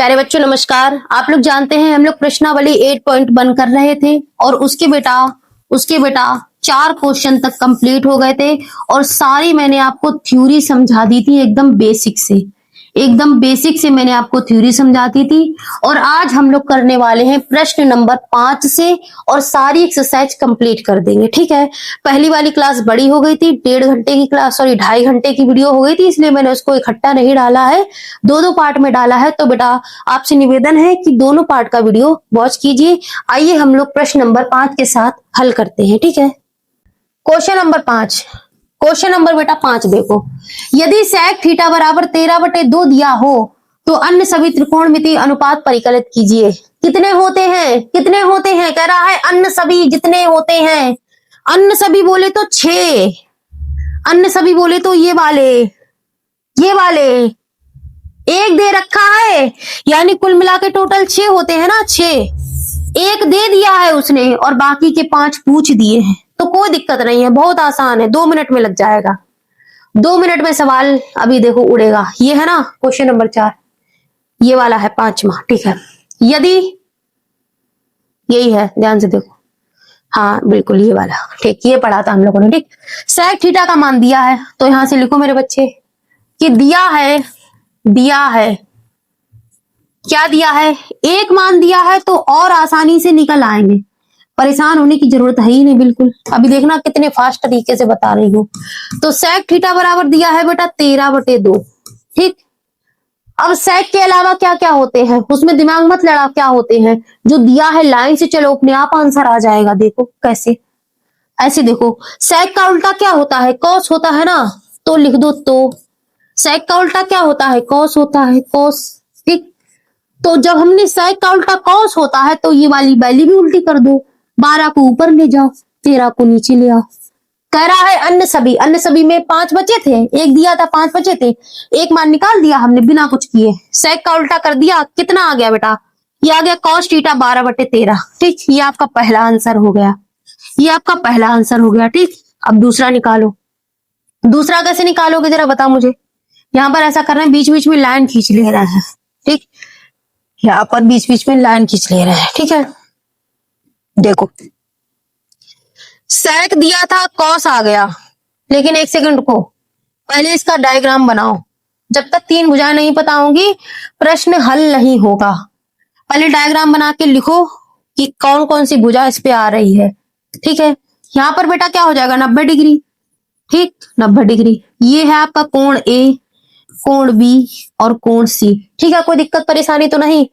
प्यारे बच्चों नमस्कार। आप लोग जानते हैं हम लोग प्रश्नावली 8.1 कर रहे थे और उसके बेटा 4 क्वेश्चन तक कंप्लीट हो गए थे और सारी मैंने आपको थ्योरी समझा दी थी एकदम बेसिक से मैंने आपको थ्योरी समझा दी थी। और आज हम लोग करने वाले हैं प्रश्न नंबर 5 से और सारी एक्सरसाइज कंप्लीट कर देंगे। ठीक है, पहली वाली क्लास बड़ी हो गई थी, 1.5 घंटे की क्लास, सॉरी 2.5 घंटे की वीडियो हो गई थी, इसलिए मैंने उसको इकट्ठा नहीं डाला है, दो पार्ट में डाला है। तो बेटा आपसे निवेदन है कि दोनों पार्ट का वीडियो वॉच कीजिए। आइए हम लोग प्रश्न नंबर 5 के साथ हल करते हैं। ठीक है, क्वेश्चन नंबर बेटा 5 देखो, यदि sec थीटा बराबर 13/2 दिया हो तो अन्य सभी त्रिकोणमितीय अनुपात परिकलित कीजिए। कितने होते हैं कह रहा है, अन्य सभी जितने होते हैं। अन्य सभी बोले तो 6, अन्य सभी बोले तो ये वाले एक दे रखा है, यानी कुल मिला के टोटल 6 होते हैं ना। 6 एक दे दिया है उसने और बाकी के 5 पूछ दिए हैं, तो कोई दिक्कत नहीं है, बहुत आसान है, 2 मिनट में लग जाएगा। 2 मिनट में सवाल अभी देखो उड़ेगा। ये है ना क्वेश्चन नंबर 4, ये वाला है 5वां। ठीक है, यदि यही है, ध्यान से देखो, हाँ बिल्कुल ये वाला। ठीक, ये पढ़ा था हम लोगों ने। ठीक, sec थीटा का मान दिया है, तो यहां से लिखो मेरे बच्चे कि दिया है क्या दिया है, एक मान दिया है, तो और आसानी से निकल आएंगे, परेशान होने की जरूरत है ही नहीं बिल्कुल। अभी देखना कितने फास्ट तरीके से बता रही हूँ। तो sec थीटा बराबर दिया है बेटा 13/2। ठीक, अब sec के अलावा क्या क्या होते हैं, उसमें दिमाग मत लड़ा, क्या होते हैं जो दिया है लाइन से चलो, अपने आप आंसर आ जाएगा। देखो कैसे, ऐसे देखो, sec का उल्टा क्या होता है, cos होता है ना, तो लिख दो तो sec का उल्टा क्या होता है, cos होता है, cos। ठीक, तो जब हमने sec का उल्टा cos होता है तो ये वाली वैल्यू भी उल्टी कर दो, 12 को ऊपर ले जाओ, 13 को नीचे ले आओ। कह रहा है अन्य सभी में 5 बचे थे, एक दिया था 5 बचे थे, एक मान निकाल दिया हमने बिना कुछ किए, sec का उल्टा कर दिया, कितना आ गया बेटा, ये आ गया cos थीटा 12/13। ठीक, ये आपका पहला आंसर हो गया, ठीक, अब दूसरा निकालो। दूसरा कैसे निकालोगे जरा बताओ मुझे। यहाँ पर ऐसा करना है, बीच बीच में लाइन खींच ले रहा है। ठीक, यहाँ पर बीच बीच में लाइन खींच ले रहा है। ठीक है, देखो sec दिया था, cos आ गया, लेकिन एक सेकंड को पहले इसका डायग्राम बनाओ। जब तक 3 भुजाएं नहीं पता होंगी प्रश्न हल नहीं होगा। पहले डायग्राम बना के लिखो कि कौन कौन सी भुजा इस पे आ रही है। ठीक है, यहाँ पर बेटा क्या हो जाएगा, 90 डिग्री। ठीक, 90 डिग्री, ये है आपका कोण ए, कोण बी और कोण सी। ठीक है, कोई दिक्कत परेशानी तो नहीं।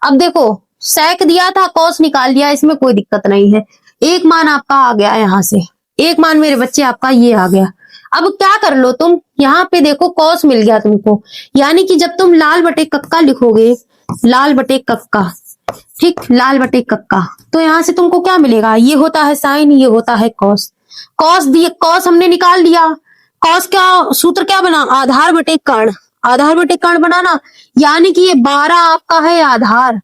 अब देखो sec दिया था, cos निकाल दिया, इसमें कोई दिक्कत नहीं है। एक मान आपका आ गया, यहाँ से एक मान मेरे बच्चे आपका ये आ गया। अब क्या कर लो तुम, यहाँ पे देखो cos मिल गया तुमको, यानी कि जब तुम लाल बटे कक्का लिखोगे, लाल बटे कक्का, ठीक, लाल बटे कक्का, तो यहाँ से तुमको क्या मिलेगा, ये होता है साइन, ये होता है cos। cos हमने निकाल दिया, cos का सूत्र क्या बना, आधार बटे कर्ण बनाना, यानी कि ये 12 आपका है आधार,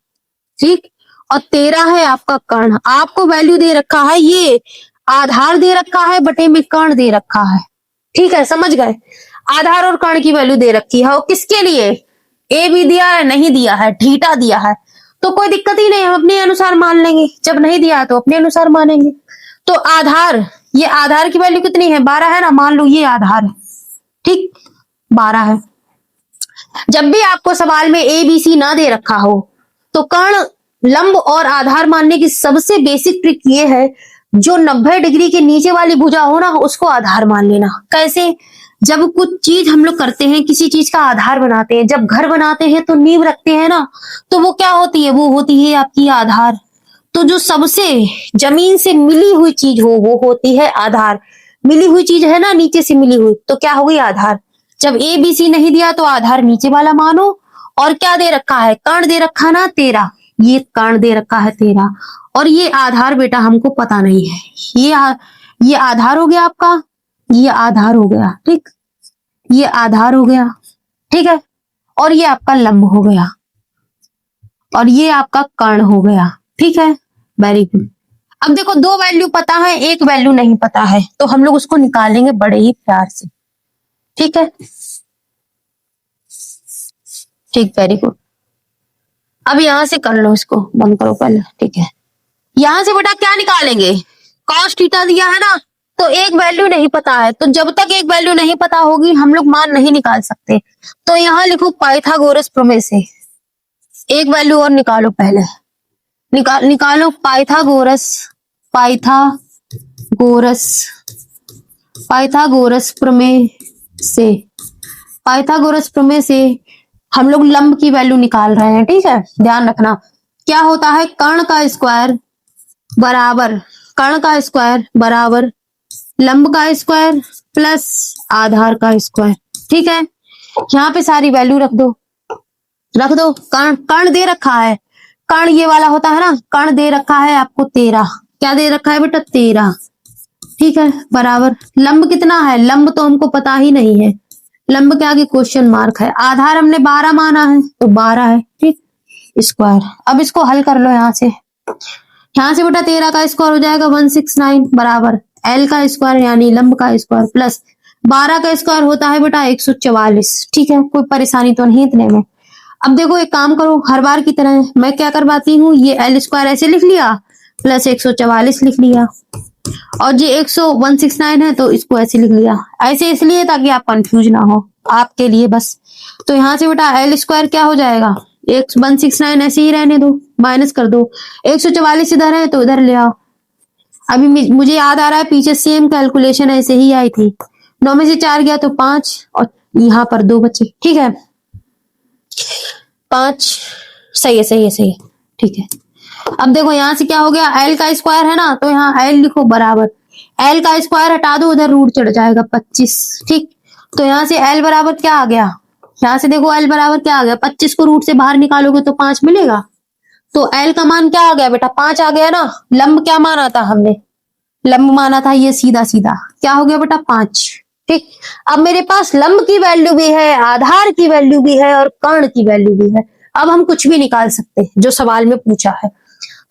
ठीक, और 13 है आपका कर्ण। आपको वैल्यू दे रखा है, ये आधार दे रखा है, बटे में कर्ण दे रखा है। ठीक है, समझ गए, आधार और कर्ण की वैल्यू दे रखी है। और किसके लिए, ए भी दिया है, नहीं दिया है, थीटा दिया है, तो कोई दिक्कत ही नहीं, हम अपने अनुसार मान लेंगे, जब नहीं दिया है तो अपने अनुसार मानेंगे। तो आधार, ये आधार की वैल्यू कितनी है, 12 है ना, मान लो ये आधार है, ठीक, 12 है। जब भी आपको सवाल में ए बी सी ना दे रखा हो तो कर्ण, लंब और आधार मानने की सबसे बेसिक ट्रिक ये है, जो 90 डिग्री के नीचे वाली भुजा हो ना उसको आधार मान लेना। कैसे, जब कुछ चीज हम लोग करते हैं, किसी चीज का आधार बनाते हैं, जब घर बनाते हैं तो नींव रखते हैं ना, तो वो क्या होती है, वो होती है आपकी आधार। तो जो सबसे जमीन से मिली हुई चीज हो वो होती है आधार। मिली हुई चीज है ना, नीचे से मिली हुई, तो क्या होगी, आधार। जब ए बी सी नहीं दिया तो आधार नीचे वाला मानो, और क्या दे रखा है, कर्ण दे रखा ना 13, ये कर्ण दे रखा है 13, और ये आधार बेटा हमको पता नहीं है, ये आधार हो गया आपका, ये आधार हो गया, ठीक, ये आधार हो गया, ठीक है, और ये आपका लंब हो गया, और ये आपका कर्ण हो गया। ठीक है, वेरी गुड। अब देखो 2 वैल्यू पता है, एक वैल्यू नहीं पता है, तो हम लोग उसको निकालेंगे बड़े ही प्यार से। ठीक है, ठीक, वेरी गुड। अब यहाँ से कर लो, इसको बंद करो पहले, ठीक है। यहाँ से बेटा क्या निकालेंगे, कॉस थीटा दिया है ना, तो एक वैल्यू नहीं पता है, तो जब तक एक वैल्यू नहीं पता होगी हम लोग मान नहीं निकाल सकते। तो यहाँ लिखो पाइथागोरस प्रमेय से एक वैल्यू और निकालो पहले, निकालो पाइथागोरस, पाइथागोरस, पाइथागोरस प्रमेय से, पाइथागोरस प्रमेय से हम लोग लंब की वैल्यू निकाल रहे हैं, ठीक है। ध्यान रखना क्या होता है, कर्ण का स्क्वायर बराबर, कर्ण का स्क्वायर बराबर लंब का स्क्वायर प्लस आधार का स्क्वायर, ठीक है। यहाँ पे सारी वैल्यू रख दो, रख दो। कर्ण, कर्ण दे रखा है, कर्ण ये वाला होता है ना, कर्ण दे रखा है आपको 13, क्या दे रखा है बेटा 13, ठीक है, बराबर लंब कितना है, लंब तो हमको पता ही नहीं है, लंब के आगे क्वेश्चन मार्क है, आधार हमने 12 माना है तो 12 है, ठीक, स्क्वायर। अब इसको हल कर लो यहाँ से, यहाँ से बेटा 13 का स्क्वायर हो जाएगा 169 बराबर एल का स्क्वायर यानी लंब का स्क्वायर प्लस 12 का स्क्वायर होता है बेटा 144, ठीक है, कोई परेशानी तो नहीं इतने में। अब देखो एक काम करो, हर बार की तरह मैं क्या करवाती हूँ, ये एल स्क्वायर ऐसे लिख लिया प्लस 144 लिख लिया, और ये 169 है तो इसको ऐसे लिख लिया, ऐसे इसलिए ताकि आप कंफ्यूज ना हो, आपके लिए बस। तो यहाँ से बेटा एल स्क्वायर क्या हो जाएगा, 169 ऐसे ही रहने दो, माइनस कर दो, 144 इधर है तो इधर ले आओ। अभी मुझे याद आ रहा है पीछे सेम कैलकुलेशन ऐसे ही आई थी, 9 में से 4 गया तो 5 और यहाँ पर 2 बचे, ठीक है, 5 सही है, सही है, सही है, ठीक है। अब देखो यहाँ से क्या हो गया, एल का स्क्वायर है ना, तो यहाँ एल लिखो बराबर, एल का स्क्वायर हटा दो उधर रूट चढ़ जाएगा 25, ठीक। तो यहाँ से एल बराबर क्या आ गया, यहाँ से देखो एल बराबर क्या आ गया, 25 को रूट से बाहर निकालोगे तो 5 मिलेगा, तो एल का मान क्या आ गया बेटा 5 आ गया ना। लंब क्या माना था हमने, लंब माना था ये सीधा सीधा, क्या हो गया बेटा 5, ठीक। अब मेरे पास लंब की वैल्यू भी है, आधार की वैल्यू भी है और कर्ण की वैल्यू भी है, अब हम कुछ भी निकाल सकते हैं जो सवाल में पूछा है।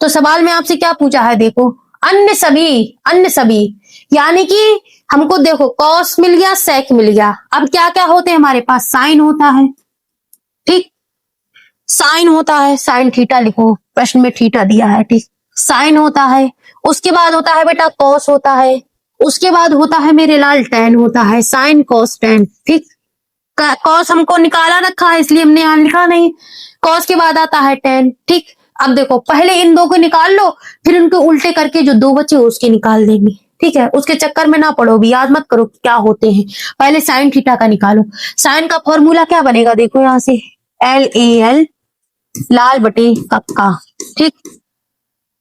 तो सवाल में आपसे क्या पूछा है, देखो अन्य सभी, अन्य सभी यानी कि हमको देखो कॉस मिल गया, सेक मिल गया, अब क्या क्या होते हैं हमारे पास, साइन होता है, ठीक, साइन होता है, साइन थीटा लिखो, प्रश्न में थीटा दिया है, ठीक, साइन होता है, उसके बाद होता है बेटा कॉस होता है, उसके बाद होता है मेरे लाल टैन होता है, साइन कॉस टैन, ठीक। कॉस हमको निकाला रखा है इसलिए हमने यहां लिखा नहीं, कॉस के बाद आता है टैन, ठीक। अब देखो पहले इन दो को निकाल लो, फिर उनको उल्टे करके जो 2 बचे उसके निकाल देंगे, ठीक है, उसके चक्कर में ना पड़ो, भी याद मत करो क्या होते हैं, पहले साइन थीटा का निकालो। साइन का फॉर्मूला क्या बनेगा, देखो यहाँ से LAL लाल बटे कक्का, ठीक।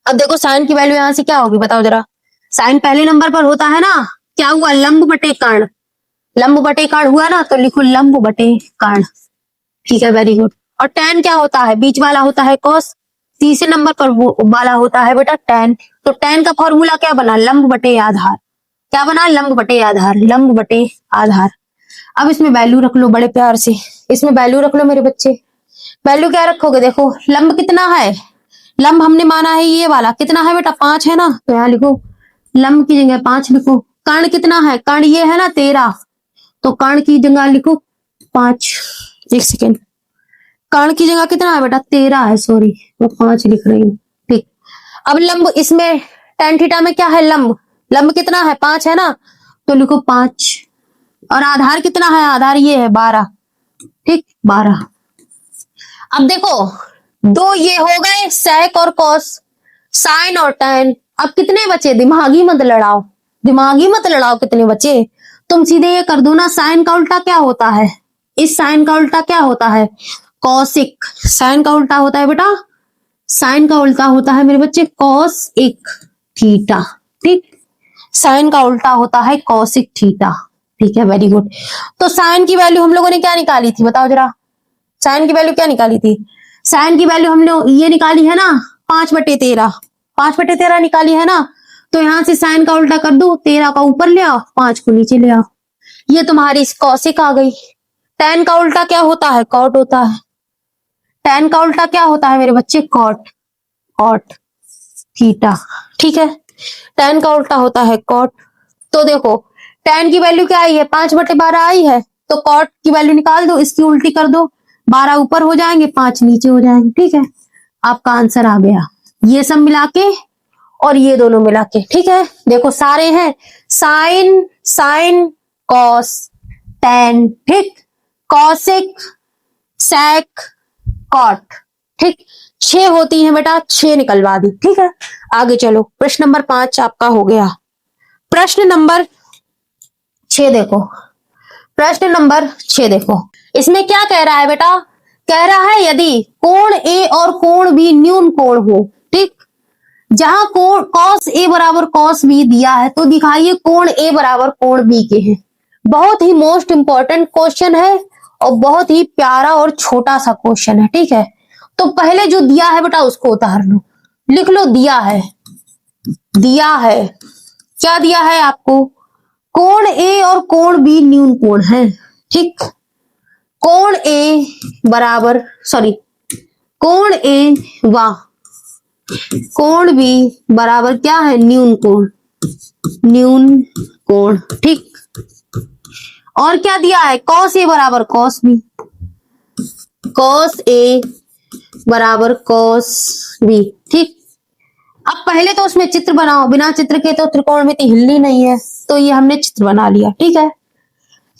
अब देखो साइन की वैल्यू यहाँ से क्या होगी बताओ जरा, साइन पहले नंबर पर होता है ना, क्या हुआ लंब बटे कर्ण, लंब बटे कर्ण हुआ ना, तो लिखो लंब बटे कर्ण, ठीक है, वेरी गुड। और टैन क्या होता है, बीच वाला होता है कॉस, तीसरे नंबर पर वो वाला होता है बेटा टैन, तो टैन का फॉर्मूला क्या बना, लंब बटे आधार, क्या बना, लंब बटे आधार, लंब बटे आधार। अब इसमें वैल्यू रख लो बड़े प्यार से, इसमें वैल्यू रख लो मेरे बच्चे, वैल्यू क्या रखोगे, देखो लंब कितना है, लंब हमने माना है ये वाला कितना है बेटा 5 है ना, तो यहाँ लिखो लंब की जगह 5 लिखो। कर्ण कितना है, कर्ण ये है ना 13, तो कर्ण की जगह लिखो 5, एक सेकेंड, कर्ण की जगह कितना है बेटा 13 है, सॉरी मैं 5 लिख रही हूँ, ठीक। अब लंब इसमें tan थीटा में क्या है, लंब, लंब कितना है 5 है ना, तो लिखो 5, और आधार कितना है, आधार ये है 12, ठीक 12। अब देखो 2 ये हो गए सेक और कॉस, साइन और टैन, अब कितने बचे, दिमागी मत लड़ाओ, दिमागी मत लड़ाओ कितने बचे, तुम सीधे ये कर दो ना, साइन का उल्टा क्या होता है, इस साइन का उल्टा क्या होता है, कॉसिक, साइन का उल्टा होता है बेटा, साइन का उल्टा होता है मेरे बच्चे कॉसिक थीटा, ठीक, साइन का उल्टा होता है कॉसिक थीटा, ठीक है, वेरी गुड। तो साइन की वैल्यू हम लोगों ने क्या निकाली थी बताओ जरा, साइन की वैल्यू क्या निकाली थी, साइन की वैल्यू हमने ये निकाली है ना 5/13, 5/13 निकाली है ना, तो यहां से साइन का उल्टा कर दो, 13 का ऊपर ले आओ 5 को नीचे ले आओ, ये तुम्हारी कॉसिक आ गई। टैन का उल्टा क्या होता है, कॉट होता है, टैन का उल्टा क्या होता है मेरे बच्चे, कॉट, कॉट थीटा, ठीक है, टैन का उल्टा होता है कॉट। तो देखो टैन की वैल्यू क्या आई है 5/12 आई है, तो कॉट की वैल्यू निकाल दो, इसकी उल्टी कर दो, 12 ऊपर हो जाएंगे 5 नीचे हो जाएंगे, ठीक है। आपका आंसर आ गया। ये सब मिला के और ये दोनों मिला के, ठीक है। देखो सारे हैं, साइन, साइन, कॉस, टेन, ठीक, कॉसिक, सेक, कॉट, ठीक। 6 होती है बेटा, 6 निकलवा दी, ठीक है। आगे चलो, प्रश्न नंबर 5 आपका हो गया। प्रश्न नंबर 6 देखो, प्रश्न नंबर 6 देखो, इसमें क्या कह रहा है बेटा, कह रहा है यदि कोण ए और कोण बी न्यून कोण हो, ठीक, जहां कोण कॉस ए बराबर कॉस बी दिया है तो दिखाइए कोण ए बराबर कोण बी के हैं। बहुत ही मोस्ट इंपॉर्टेंट क्वेश्चन है और बहुत ही प्यारा और छोटा सा क्वेश्चन है, ठीक है। तो पहले जो दिया है बेटा उसको उतार लो, लिख लो दिया है, दिया है, क्या दिया है आपको, कोण ए और कोण बी न्यून कोण है, ठीक। कोण ए बराबर, सॉरी, कोण ए व कोण बी बराबर क्या है, न्यून कोण, न्यून कोण, ठीक। और क्या दिया है, कॉस ए बराबर कॉस बी, कॉस ए बराबर कॉस बी, ठीक। अब पहले तो उसमें चित्र बनाओ, बिना चित्र के तो त्रिकोणमिति हिलनी नहीं है, तो ये हमने चित्र बना लिया, ठीक है।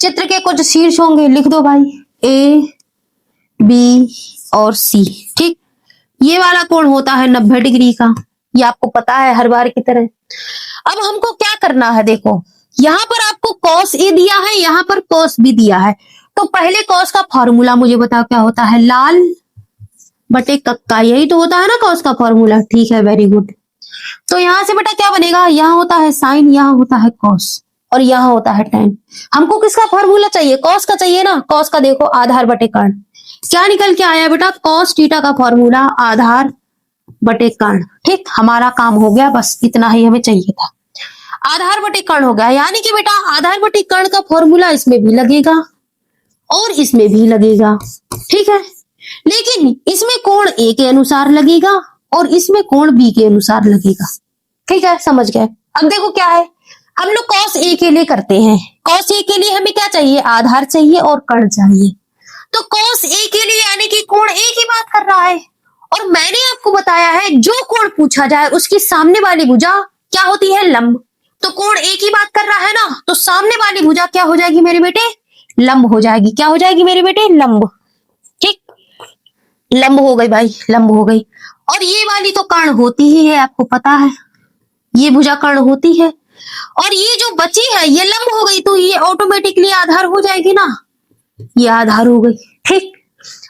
चित्र के कुछ शीर्ष होंगे, लिख दो भाई, ए, बी और सी, ठीक। ये वाला कोण होता है 90 डिग्री का, ये आपको पता है हर बार की तरह। अब हमको क्या करना है, देखो यहां पर आपको कॉस ए दिया है, यहां पर कॉस बी दिया है, तो पहले कॉस का फॉर्मूला मुझे बताओ क्या होता है, लाल बटे कक्का, यही तो होता है ना कॉस का फॉर्मूला, ठीक है, वेरी गुड। तो यहां से बेटा क्या बनेगा, यहाँ होता है साइन, यहाँ होता है कॉस और यहाँ होता है टेन। हमको किसका फॉर्मूला चाहिए, कॉस का चाहिए ना, कॉस का देखो आधार बटे कर्ण, क्या निकल के आया बेटा, कॉस थीटा का फॉर्मूला आधार बटे कर्ण, ठीक। हमारा काम हो गया, बस इतना ही हमें चाहिए था, आधार बटे कर्ण हो गया। यानी कि बेटा आधार बटे कर्ण का फॉर्मूला इसमें भी लगेगा और इसमें भी लगेगा, ठीक है। लेकिन इसमें कोण ए के अनुसार लगेगा और इसमें कोण बी के अनुसार लगेगा, ठीक है, समझ गए। अब देखो क्या है, हम लोग कॉस ए के लिए करते हैं, कॉस ए के लिए हमें क्या चाहिए, आधार चाहिए और कर्ण चाहिए। तो कॉस ए के लिए यानी कि कोण ए की बात कर रहा है, और मैंने आपको बताया है जो कोण पूछा जाए उसकी सामने वाली भुजा क्या होती है, लंब। तो कोण ए की बात कर रहा है ना, तो सामने वाली भुजा क्या हो जाएगी मेरे बेटे, लंब हो जाएगी। क्या हो जाएगी मेरे बेटे, लंब, ठीक, लंब हो गई भाई, लंब हो गई। और ये वाली तो कर्ण होती ही है, आपको पता है, ये भुजा कर्ण होती है, और ये जो बची है ये लंब हो गई, तो ये ऑटोमेटिकली आधार हो जाएगी ना, ये आधार हो गई, ठीक।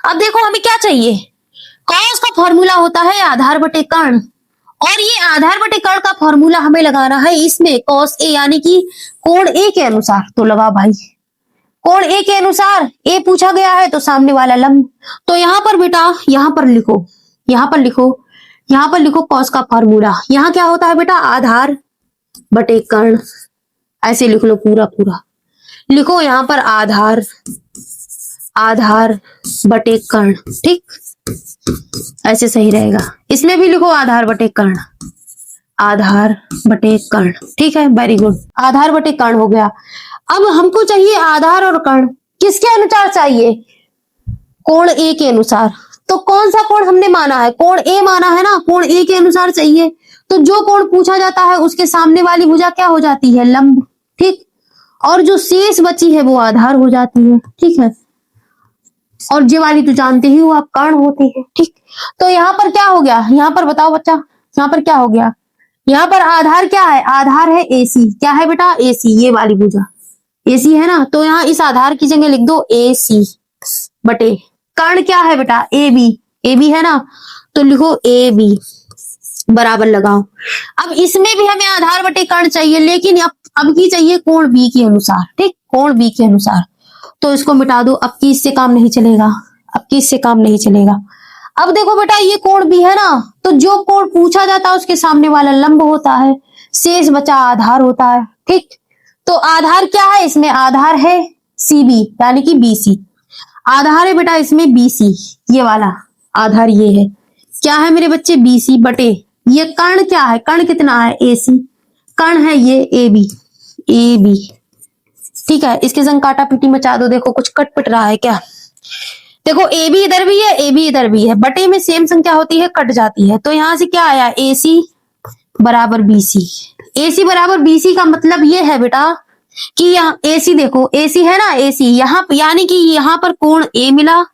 अब देखो हमें क्या चाहिए, कॉस का फॉर्मूला होता है आधार बटे कर्ण, और ये आधार बटे कर्ण का फॉर्मूला हमें लगाना है इसमें कॉस ए यानी कि कोण ए के अनुसार। तो लगा भाई, कोण ए के अनुसार, ए पूछा गया है तो सामने वाला लंब। तो यहां पर बेटा, यहां पर लिखो, यहां पर लिखो, यहां पर लिखो कॉस का फॉर्मूला, यहां क्या होता है बेटा, आधार बटे कर्ण, ऐसे लिख लो पूरा पूरा, लिखो यहां पर आधार, आधार बटे कर्ण, ठीक, ऐसे सही रहेगा। इसमें भी लिखो आधार बटे कर्ण, आधार बटे कर्ण, ठीक है, वेरी गुड, आधार बटे कर्ण हो गया। अब हमको चाहिए आधार और कर्ण किसके अनुसार चाहिए, कोण ए के अनुसार। तो कौन सा कोण हमने माना है, कोण ए माना है ना, कोण ए के अनुसार चाहिए। तो जो कोण पूछा जाता है उसके सामने वाली भुजा क्या हो जाती है, लंब, ठीक, और जो शेष बची है वो आधार हो जाती है, ठीक है। और जे वाली तो जानते ही हो आप, कर्ण होती है, ठीक। तो यहाँ पर क्या हो गया, यहाँ पर बताओ बच्चा, यहाँ पर क्या हो गया, यहाँ पर आधार क्या है, आधार है एसी, क्या है बेटा, एसी, ये वाली भुजा एसी है ना, तो यहाँ इस आधार की जगह लिख दो एसी बटे कर्ण क्या है बेटा, ए बी, ए बी है ना, तो लिखो ए बी बराबर लगाओ। अब इसमें भी हमें आधार बटे कर्ण चाहिए, लेकिन अब की चाहिए कोण बी के अनुसार, ठीक, कोण बी के अनुसार। तो इसको मिटा दो, अब की इससे काम नहीं चलेगा, अब की इससे काम नहीं चलेगा। अब देखो बेटा ये कोण बी है ना, तो जो कोण पूछा जाता है उसके सामने वाला लंब होता है, शेष बचा आधार होता है, ठीक। तो आधार क्या है इसमें, आधार है सीबी यानी कि बीसी, आधार है बेटा इसमें बीसी, ये वाला आधार ये है, क्या है मेरे बच्चे, बीसी बटे ये कर्ण क्या है, कर्ण कितना है, एसी, कर्ण है ये ए बी, ए बी, ठीक है। इसके संग काटा पीटी मचा दो, देखो कुछ कट पिट रहा है क्या, देखो ए भी इधर भी है, ए भी इधर भी है, बटे में सेम संख्या होती है, कट जाती है। तो यहां से क्या आया, ए सी बराबर बी सी। ए सी बराबर बी सी का मतलब ये है बेटा कि यहाँ ए सी, देखो ए सी है ना, ए सी यहाँ, यानी कि यहाँ पर कोण ए मिला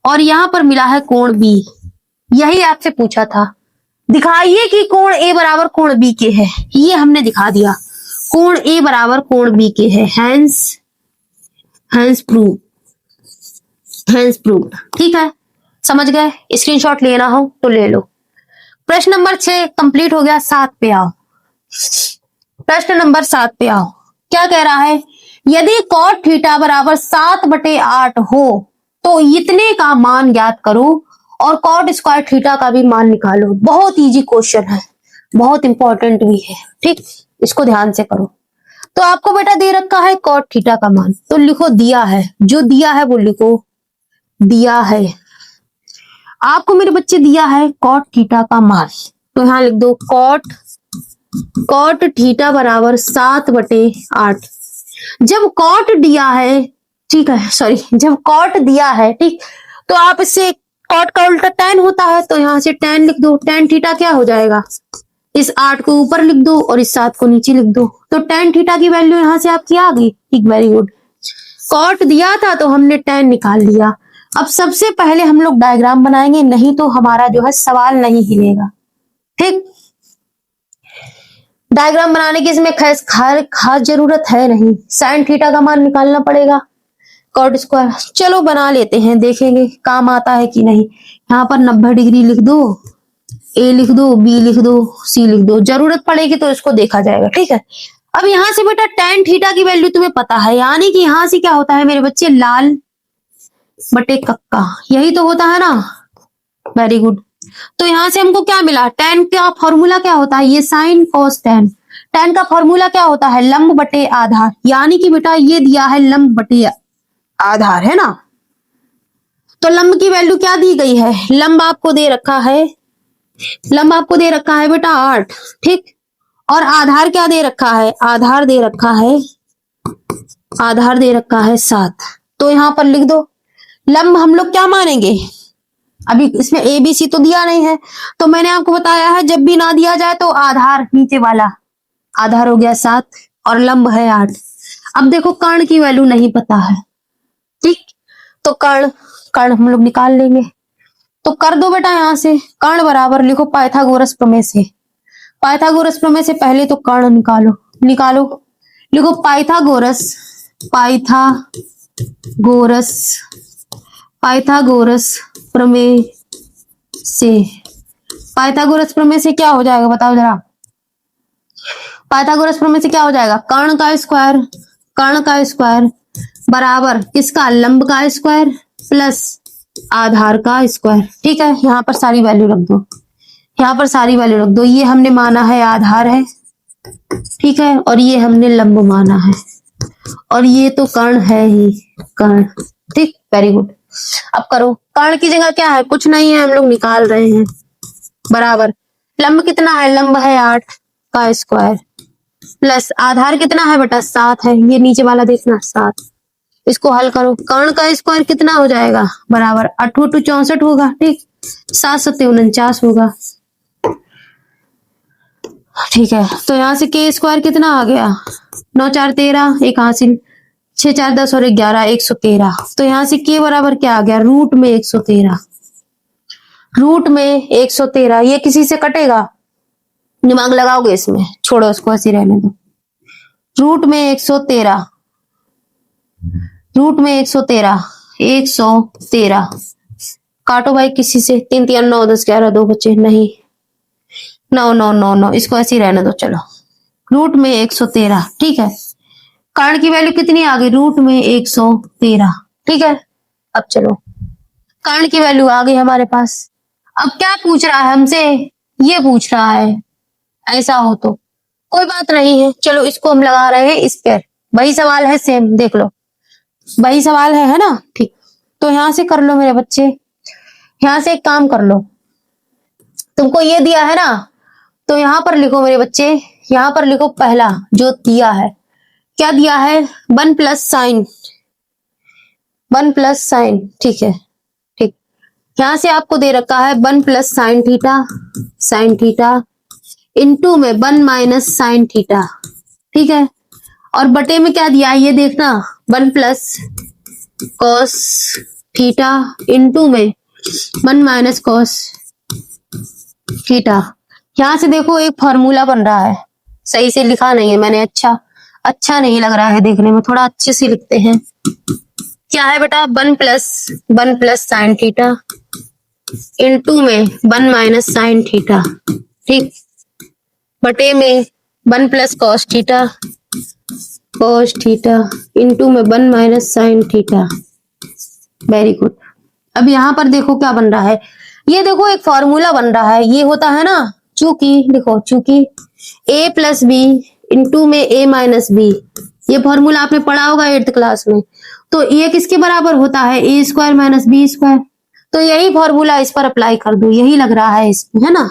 और यहाँ पर मिला है कोण बी। यही आपसे पूछा था, दिखाइए कि कोण ए बराबर कोण बी के है। ये हमने दिखा दिया, कोण ए बराबर कोण बी के है। Hence proved, hence proved. ठीक है, समझ गए? स्क्रीनशॉट लेना हो तो ले लो। प्रश्न नंबर 6 कंप्लीट हो गया। 7 पे आओ। प्रश्न नंबर 7 पे आओ। क्या कह रहा है, यदि cot थीटा बराबर 7/8 हो तो इतने का मान ज्ञात करो और cot स्क्वायर थीटा का भी मान निकालो। बहुत इजी क्वेश्चन है, बहुत इंपॉर्टेंट भी है। ठीक, इसको ध्यान से करो। तो आपको बेटा दे रखा है cot थीटा का मान, तो लिखो दिया है, जो दिया है वो लिखो, दिया है आपको मेरे बच्चे, दिया है cot थीटा का मान। तो यहां लिख दो cot थीटा बराबर 7/8। जब cot दिया है, ठीक है, सॉरी, जब cot दिया है, ठीक, तो आप इससे cot का उल्टा tan होता है, तो यहां से tan लिख दो। tan थीटा क्या हो जाएगा, इस 8 को ऊपर लिख दो और इस 7 को नीचे लिख दो। तो tan थीटा की वैल्यू यहां से आपकी आ गई। ठीक, वेरी गुड। cot दिया था तो हमने tan निकाल लिया। अब सबसे पहले हम लोग डायग्राम बनाएंगे, नहीं तो हमारा जो है सवाल नहीं हिलेगा। ठीक, डायग्राम बनाने की इसमें खास जरूरत है नहीं, साइन थीटा का मान निकालना पड़ेगा, कॉट स्क्वायर। चलो बना लेते हैं, देखेंगे काम आता है कि नहीं। यहाँ पर 90 डिग्री लिख दो, ए लिख दो, बी लिख दो, सी लिख दो, जरूरत पड़ेगी तो इसको देखा जाएगा। ठीक है, अब यहां से बेटा tan थीटा की वैल्यू तुम्हें पता है, यानी कि यहां से क्या होता है मेरे बच्चे, लाल बटे कक्का, यही तो होता है ना। Very good. तो यहां से हमको क्या मिला, tan का फॉर्मूला क्या होता है, ये साइन कॉस tan। tan का फॉर्मूला क्या होता है, लंब बटे आधार, यानी कि बेटा ये दिया है लंब बटे आधार, है ना। तो लंब की वैल्यू क्या दी गई है, लंब आपको दे रखा है, लंब आपको दे रखा है बेटा 8। ठीक, और आधार क्या दे रखा है, आधार दे रखा है, आधार दे रखा है 7। तो यहां पर लिख दो, लंब हम लोग क्या मानेंगे, अभी इसमें ए बी सी तो दिया नहीं है, तो मैंने आपको बताया है जब भी ना दिया जाए तो आधार, नीचे वाला आधार हो गया 7 और लंब है 8। अब देखो कर्ण की वैल्यू नहीं पता है, ठीक, तो कर्ण कर्ण हम लोग निकाल लेंगे। तो कर दो बेटा यहां से, कर्ण बराबर लिखो पाइथागोरस प्रमेय से। पाइथागोरस प्रमेय से पहले तो कर्ण निकालो, निकालो, लिखो पाइथागोरस, पाइथागोरस, पाइथागोरस प्रमेय से। पाइथागोरस प्रमेय से क्या हो जाएगा बताओ जरा, पाइथागोरस प्रमेय से क्या हो जाएगा, कर्ण का स्क्वायर, कर्ण का स्क्वायर बराबर किसका, लंब का स्क्वायर प्लस आधार का स्क्वायर। ठीक है, यहाँ पर सारी वैल्यू रख दो, यहाँ पर सारी वैल्यू रख दो। ये हमने माना है आधार है, ठीक है, और ये हमने लंब माना है, और ये तो कर्ण है ही, कर्ण। ठीक, वेरी गुड। अब करो, कर्ण की जगह क्या है, कुछ नहीं है, हम लोग निकाल रहे हैं, बराबर लंब कितना है, लंब है 8 का स्क्वायर प्लस आधार कितना है बेटा 7 है, ये नीचे वाला देखना 7। इसको हल करो, कर्ण का स्क्वायर कितना हो जाएगा, बराबर 8 × 2 = 64 होगा। ठीक, 7 × 7 = 49 होगा। ठीक है, तो यहाँ से के स्क्वायर कितना आ गया, 9 × 4 = 13, एक हासिल, 6 × 4 = 10 और 11 113। तो यहाँ से के बराबर क्या आ गया, रूट में 113, रूट में 113। ये किसी से कटेगा, दिमाग लगाओगे इसमें, छोड़ो उसको ऐसे रहने दो। रूट में 113, रूट में 113, 113 काटो भाई किसी से, 3 × 3 = 9, 10 × 11 2 बचे, नहीं 9 9 9 9, इसको ऐसे ही रहने दो। चलो, रूट में 113। ठीक है, कर्ण की वैल्यू कितनी आ गई, रूट में 113। ठीक है, अब चलो, कर्ण की वैल्यू आ गई हमारे पास। अब क्या पूछ रहा है हमसे, ये पूछ रहा है, ऐसा हो तो कोई बात नहीं है, चलो इसको हम लगा रहे हैं स्क्वायर, वही सवाल है, सेम देख लो, वही सवाल है ना। ठीक, तो यहां से कर लो मेरे बच्चे, यहां से एक काम कर लो, तुमको ये दिया है ना, तो यहां पर लिखो मेरे बच्चे, यहां पर लिखो पहला जो दिया है, क्या दिया है, 1 + sin 1 प्लस साइन, ठीक है, ठीक। यहां से आपको दे रखा है 1 प्लस साइन थीटा इंटू में 1 माइनस साइन थीटा, ठीक है। और बटे में क्या दिया है ये देखना, 1 प्लस कॉस थीटा इंटू में 1 माइनस कॉस थीटा। यहां से देखो एक फॉर्मूला बन रहा है, सही से लिखा नहीं है मैंने, अच्छा नहीं लग रहा है देखने में, थोड़ा अच्छे से लिखते हैं। क्या है बेटा, 1 प्लस साइन थीटा इंटू में 1 माइनस साइन थीटा, ठीक, बटे में 1 प्लस कॉस थीटा इंटू में 1 minus sine theta. Very good. अब यहाँ पर देखो क्या बन रहा है, ये देखो एक फॉर्मूला बन रहा है, ये होता है ना, चूंकि a प्लस बी इंटू में a माइनस बी, ये फॉर्मूला आपने पढ़ा होगा 8th क्लास में। तो ये किसके बराबर होता है, a square minus B square. तो यही फॉर्मूला इस पर अप्लाई कर दो, यही लग रहा है इसमें, है ना।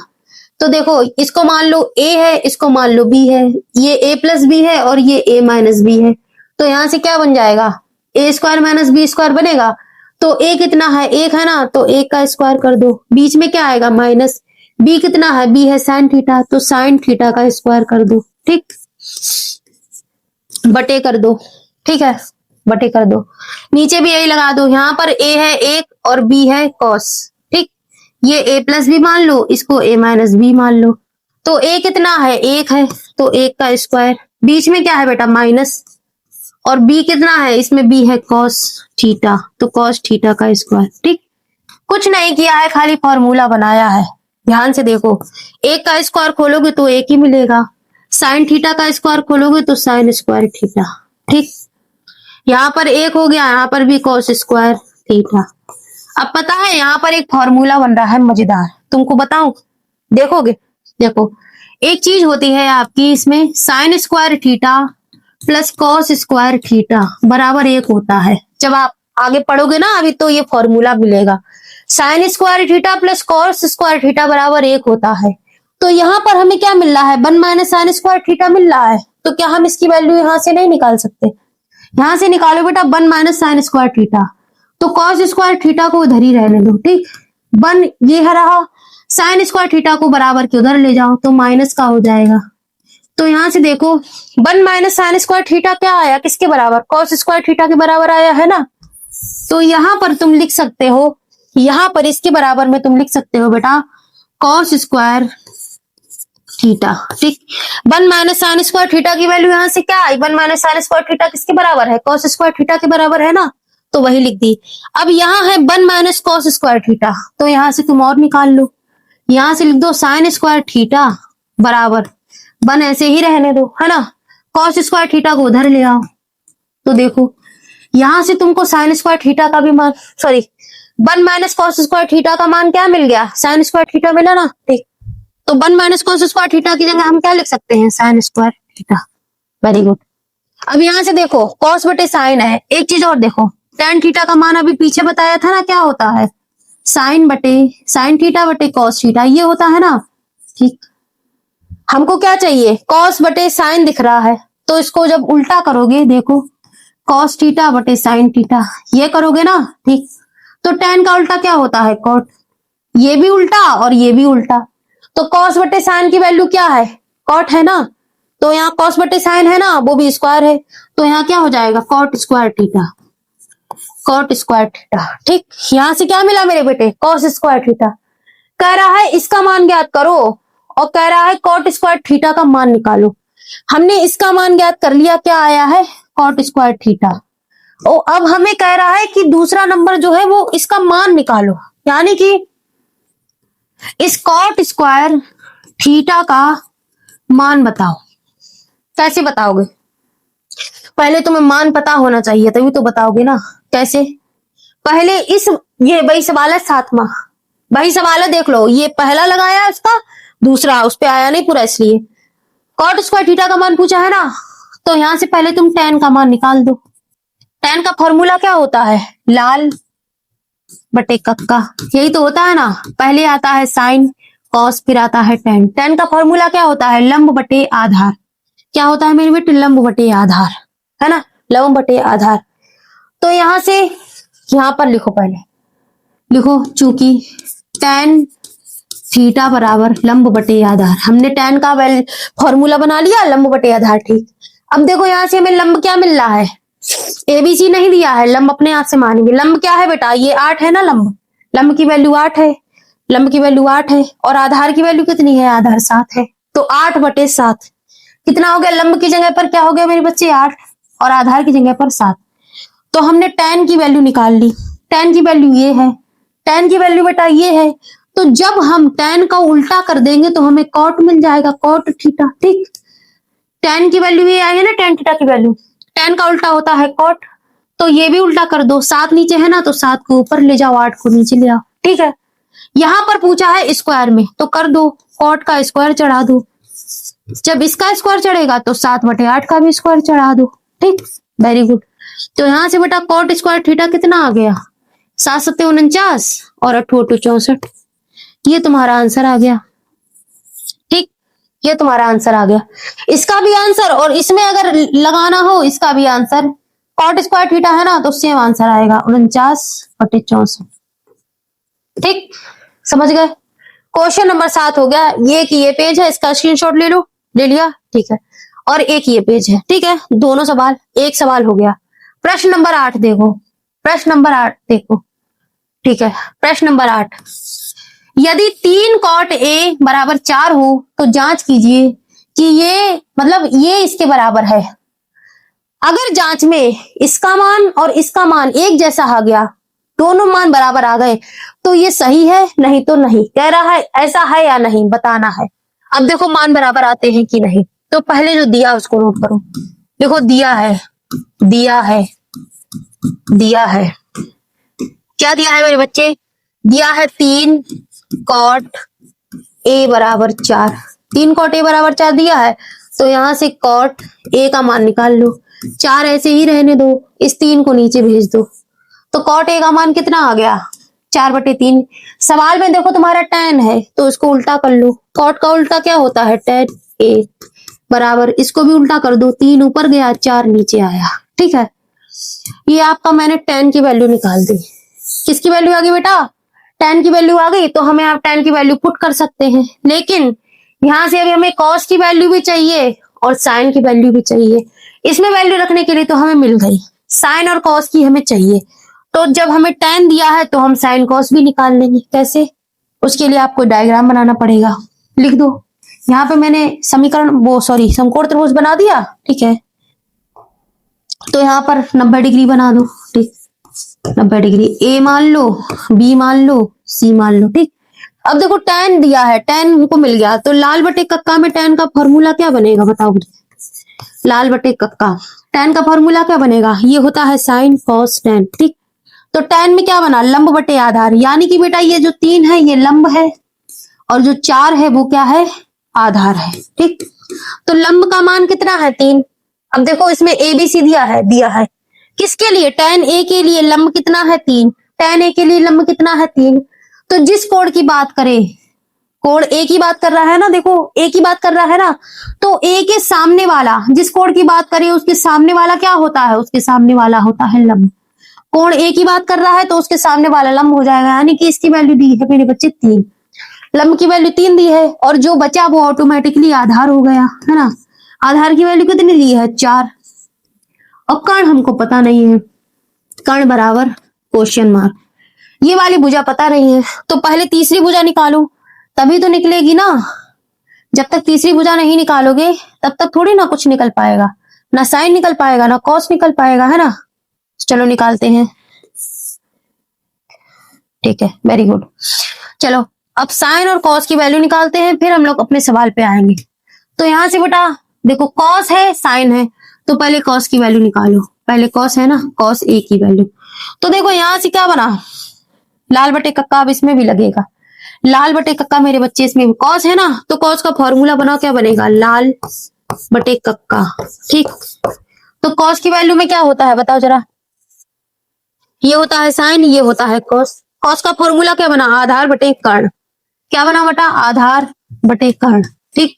तो देखो इसको मान लो a है, इसको मान लो b है, ये a प्लस बी है और ये a माइनस बी है। तो यहां से क्या बन जाएगा, a square minus B square बनेगा। तो a कितना है, 1 है ना, तो 1 का स्क्वायर कर दो, बीच में क्या आएगा माइनस, b कितना है, b है साइन थीटा, तो साइन थीटा का स्क्वायर कर दो, ठीक, बटे कर दो, ठीक है, बटे कर दो। नीचे भी यही लगा दो, यहाँ पर a है 1 और b है cos, ठीक, ये a प्लस बी मान लो, इसको a माइनस बी मान लो। तो a कितना है, 1 है, तो 1 का स्क्वायर, बीच में क्या है बेटा माइनस, और b कितना है, इसमें b है cos थीटा, तो cos थीटा का स्क्वायर, ठीक। कुछ नहीं किया है, खाली फॉर्मूला बनाया है। ध्यान से देखो, 1 का स्क्वायर खोलोगे तो 1 ही मिलेगा, साइन थीटा का स्क्वायर खोलोगे तो साइन स्क्वायर थीटा, ठीक। यहाँ पर 1 हो गया, यहाँ पर भी cos स्क्वायर थीटा। अब पता है यहाँ पर एक फॉर्मूला बन रहा है मजेदार, तुमको बताऊं, देखोगे, देखो एक चीज होती है आपकी इसमें, sine square theta plus cos square theta बराबर 1 होता है। जब आप आगे पढ़ोगे ना अभी तो ये फॉर्मूला मिलेगा, sine square theta plus cos square theta बराबर 1 होता है। तो यहाँ पर हमें क्या मिल रहा है, 1 माइनस साइन स्क्वायर थीटा मिल रहा है। तो क्या हम इसकी वैल्यू यहाँ से नहीं निकाल सकते, यहाँ से निकालो बेटा 1 माइनस साइन स्क्वायर थीटा, तो कॉस स्क्वायर थीटा को उधर ही रहने दो, ठीक। 1 ये है रहा, साइन स्क्वायर थीटा को बराबर के उधर ले जाओ तो माइनस का हो जाएगा। तो यहां से देखो 1 माइनस साइन स्क्वायर थीटा क्या आया, किसके बराबर, कॉस स्क्वायर थीटा के बराबर आया है ना। तो यहां पर तुम लिख सकते हो, यहां पर इसके बराबर में तुम लिख सकते हो बेटा कॉस स्क्वायर थीटा, ठीक। 1 माइनस साइन स्क्वायर थीटा की वैल्यू यहां से क्या आई, 1 माइनस साइन स्क्वायर थीटा किसके बराबर है, कॉस स्क्वायर थीटा के बराबर है ना, तो वही लिख दी। अब यहाँ है 1 माइनस कॉस स्क्वायर थीटा, तो यहां से तुम और निकाल लो, यहां से लिख दो साइन स्क्वायर थीटा बराबर 1 ऐसे ही रहने दो, है ना, कॉस स्क्वायर थीटा को उधर ले आओ। तो देखो यहां से तुमको साइन स्क्वायर थीटा का भी मान, 1 माइनस कॉस स्क्वायर थीटा का मान क्या मिल गया, साइन स्क्वायर थीटा मिला ना, ठीक। तो 1 माइनस कॉस स्क्वायर थीटा की जगह हम क्या लिख सकते हैं, sine square theta. Very good. अब यहां से देखो कॉस बटे साइन है, एक चीज और देखो, टेन थीटा का मान अभी पीछे बताया था ना, क्या होता है, साइन थीटा बटे कॉस थीटा, ये होता है ना, ठीक। हमको क्या चाहिए, कॉस बटे साइन दिख रहा है, तो इसको जब उल्टा करोगे, देखो कॉस थीटा बटे साइन थीटा, ये करोगे ना, ठीक। तो टेन का उल्टा क्या होता है, कॉट, ये भी उल्टा और ये भी उल्टा। तो कॉस बटे साइन की वैल्यू क्या है, कॉट है ना, तो यहाँ कॉस बटे साइन है ना, वो भी स्क्वायर है, तो यहाँ क्या हो जाएगा, कॉट स्क्वायर थीटा, ठीक। यहां से क्या मिला मेरे बेटे, कॉस स्क्वायर थीटा। कह रहा है इसका मान ज्ञात करो और कह रहा है कॉट स्क्वायर थीटा का मान निकालो। हमने इसका मान ज्ञात कर लिया, क्या आया है, कॉट स्क्वायर थीटा। और अब हमें कह रहा है कि दूसरा नंबर जो है वो इसका मान निकालो, यानी कि इस कॉट स्क्वायर थीटा का मान बताओ। कैसे बताओगे, पहले तुम्हें मान पता होना चाहिए तभी तो बताओगे ना, कैसे, पहले ये वही सवाल है 7वां, वही सवाल है, देख लो, ये पहला लगाया उसका, दूसरा उस पे आया नहीं पूरा, इसलिए कॉट स्क्वायर थीटा का मान पूछा है ना। तो यहां से पहले तुम टेन का मान निकाल दो। टेन का फॉर्मूला क्या होता है, लाल बटे कक्का, यही तो होता है ना, पहले आता है साइन कॉस फिर आता है टेन। टेन का फॉर्मूला क्या होता है, लंब बटे आधार, क्या होता है मेरे बेटे, लंब बटे आधार, है ना, लंब बटे आधार। तो यहां से यहां पर लिखो, पहले लिखो, चूंकि tan थीटा बराबर लंब बटे आधार, हमने tan का फॉर्मूला बना लिया, लंब बटे आधार। ठीक, अब देखो यहां से हमें लंब क्या मिल रहा है, एबीसी नहीं दिया है, लंब अपने आप से मानेंगे। लंब क्या है बेटा, ये 8 है ना, लंब, लंब की वैल्यू 8 है, लंब की वैल्यू 8 है, और आधार की वैल्यू कितनी है, आधार 7 है। तो 8 बटे 7 कितना हो गया, लंब की जगह पर क्या हो गया मेरे बच्चे 8, और आधार की जगह पर 7। तो हमने tan की वैल्यू निकाल ली, tan की वैल्यू ये है, tan की वैल्यू बेटा ये है। तो जब हम tan का उल्टा कर देंगे तो हमें cot मिल जाएगा, cot थीटा। ठीक, tan की वैल्यू ये आई है ना, tan थीटा की वैल्यू, tan का उल्टा होता है cot, तो ये भी उल्टा कर दो, 7 नीचे है ना, तो 7 को ऊपर ले जाओ, 8 को नीचे ले आओ। ठीक है, यहां पर पूछा है स्क्वायर में, तो कर दो, cot का स्क्वायर चढ़ा दो, जब इसका स्क्वायर चढ़ेगा तो 7 बटे 8 का भी स्क्वायर चढ़ा दो। ठीक, वेरी गुड। तो यहां से बेटा cot स्क्वायर थीटा कितना आ गया, 7 सत्ते 49 और 8 8 64, ये तुम्हारा आंसर आ गया। ठीक, ये तुम्हारा आंसर आ गया। इसका भी आंसर, और इसमें अगर लगाना हो इसका भी आंसर, cot स्क्वायर थीटा है ना, तो सेम आंसर आएगा 49 बटे 64। ठीक, समझ गए। क्वेश्चन नंबर 7 हो गया। ये कि ये पेज है, इसका स्क्रीनशॉट ले लो, ले लिया, ठीक है, और एक ये पेज है। ठीक है, दोनों सवाल, एक सवाल हो गया। प्रश्न नंबर 8 देखो, प्रश्न नंबर 8 देखो। ठीक है, प्रश्न नंबर 8, यदि 3 cot a बराबर 4 हो तो जांच कीजिए कि ये मतलब ये इसके बराबर है। अगर जांच में इसका मान और इसका मान एक जैसा आ गया, दोनों मान बराबर आ गए, तो ये सही है, नहीं तो नहीं। कह रहा है ऐसा है या नहीं बताना है। अब देखो मान बराबर आते हैं कि नहीं, तो पहले जो दिया उसको नोट करो। देखो दिया है, दिया है, दिया है, क्या दिया है मेरे बच्चे, दिया है 3 cot a बराबर 4, 3 cot a बराबर 4 दिया है, तो यहां से cot a का मान निकाल लो, 4 ऐसे ही रहने दो, इस 3 को नीचे भेज दो, तो cot a का मान कितना आ गया, 4 बटे 3। सवाल में देखो तुम्हारा tan है, तो इसको उल्टा कर लो, cot का उल्टा क्या होता है, tan a बराबर, इसको भी उल्टा कर दो, 3 ऊपर गया 4 नीचे आया। ठीक है, ये आपका मैंने tan की वैल्यू निकाल दी। किसकी वैल्यू आ गई बेटा, tan की वैल्यू आ गई, तो हमें आप tan की वैल्यू पुट कर सकते हैं। लेकिन यहां से अभी हमें cos की वैल्यू भी चाहिए और sin की वैल्यू भी चाहिए। इसमें वैल्यू रखने के लिए तो हमें मिल गई, sin और cos की हमें चाहिए, तो जब हमें tan दिया है तो हम sin cos भी निकाल लेंगे। कैसे, उसके लिए आपको डायग्राम बनाना पड़ेगा। लिख दो, यहाँ पे मैंने समीकरण समकोण त्रिभुज बना दिया। ठीक है, तो यहाँ पर 90 डिग्री बना दो। ठीक, 90 डिग्री, ए मान लो, बी मान लो, सी मान लो। ठीक, अब देखो tan दिया है, tan हमको मिल गया, तो लाल बटे कक्का में tan का फॉर्मूला क्या बनेगा बताओ मुझे, लाल बटे कक्का tan का फॉर्मूला क्या बनेगा, ये होता है sin cos tan। ठीक, तो tan में क्या बना, लंब बटे आधार, यानी कि बेटा ये जो 3 है ये लंब है और जो 4 है वो क्या है, आधार है। ठीक, तो लंब का मान कितना है, 3। अब देखो इसमें ABC दिया है किसके लिए, tan a के लिए लंब कितना है, 3, tan a के लिए लंब कितना है, 3। तो जिस कोण की बात करें, कोण a की बात कर रहा है ना, देखो a की बात कर रहा है ना, तो a के सामने वाला, जिस कोण की बात करें उसके सामने वाला क्या होता है, उसके सामने वाला होता है लंब। कोण a की बात कर रहा है तो उसके सामने वाला लंब हो जाएगा, यानी कि इसकी वैल्यू दी है मेरे बच्चे 3, लंब की वैल्यू 3 दी है, और जो बचा वो ऑटोमेटिकली आधार हो गया है ना। आधार की वैल्यू कितनी दी है, 4, और कर्ण हमको पता नहीं है, कर्ण बराबर क्वेश्चन मार्क। ये वाली भुजा पता नहीं है, तो पहले तीसरी भुजा निकालो, तभी तो निकलेगी ना। जब तक तीसरी भुजा नहीं निकालोगे तब तक थोड़ी ना कुछ निकल पाएगा, ना साइन निकल पाएगा ना कॉस निकल पाएगा, है ना। चलो निकालते हैं। ठीक है, वेरी गुड। चलो अब साइन और कॉस की वैल्यू निकालते हैं, फिर हम लोग अपने सवाल पे आएंगे। तो यहां से बेटा देखो कॉस है साइन है, तो पहले कॉस की वैल्यू निकालो, पहले कॉस है ना, कॉस ए की वैल्यू। तो देखो यहां से क्या बना, लाल बटे कक्का, अब इसमें भी लगेगा लाल बटे कक्का मेरे बच्चे, इसमें भी कॉस है ना, तो कॉस का फॉर्मूला बनाओ, क्या बनेगा, लाल बटे कक्का। ठीक, तो कॉस की वैल्यू में क्या होता है बताओ जरा, ये होता है साइन, ये होता है कॉस। कॉस का फॉर्मूला क्या बना, आधार बटे कर्ण, क्या बना बेटा, आधार बटे कर्ण। ठीक,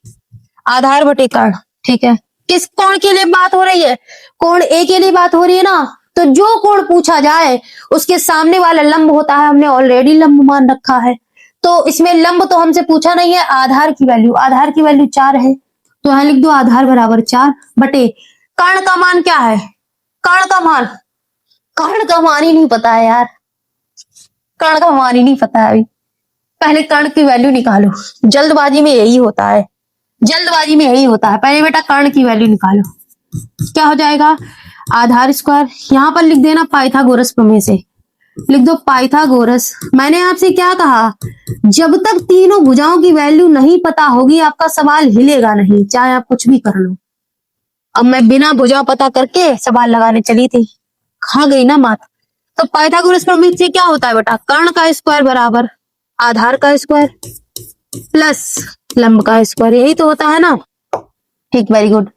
आधार बटे कर्ण। ठीक है, किस कोण के लिए बात हो रही है, कोण ए के लिए बात हो रही है ना, तो जो कोण पूछा जाए उसके सामने वाला लंब होता है, हमने ऑलरेडी लंब मान रखा है। तो इसमें लंब तो हमसे पूछा नहीं है, आधार की वैल्यू 4 है, तो यहां लिख दो आधार बराबर 4 बटे कर्ण का मान क्या है, कर्ण का मान ही नहीं पता है यार, कर्ण का मान ही नहीं पता है अभी। पहले कर्ण की वैल्यू निकालो, जल्दबाजी में यही होता है, पहले बेटा कर्ण की वैल्यू निकालो। क्या हो जाएगा, आधार स्क्वायर, यहां पर लिख देना पाइथागोरस प्रमेय से, लिख दो पाइथागोरस। मैंने आपसे क्या कहा, जब तक तीनों भुजाओं की वैल्यू नहीं पता होगी आपका सवाल हिलेगा नहीं, चाहे आप कुछ भी कर लो। अब मैं बिना भुजा पता करके सवाल लगाने चली थी, खा गई ना मात। तो पाइथागोरस प्रमेय से क्या होता है बेटा, कर्ण का स्क्वायर बराबर आधार का स्क्वायर प्लस लंब का स्क्वायर, यही तो होता है ना। ठीक, वेरी गुड।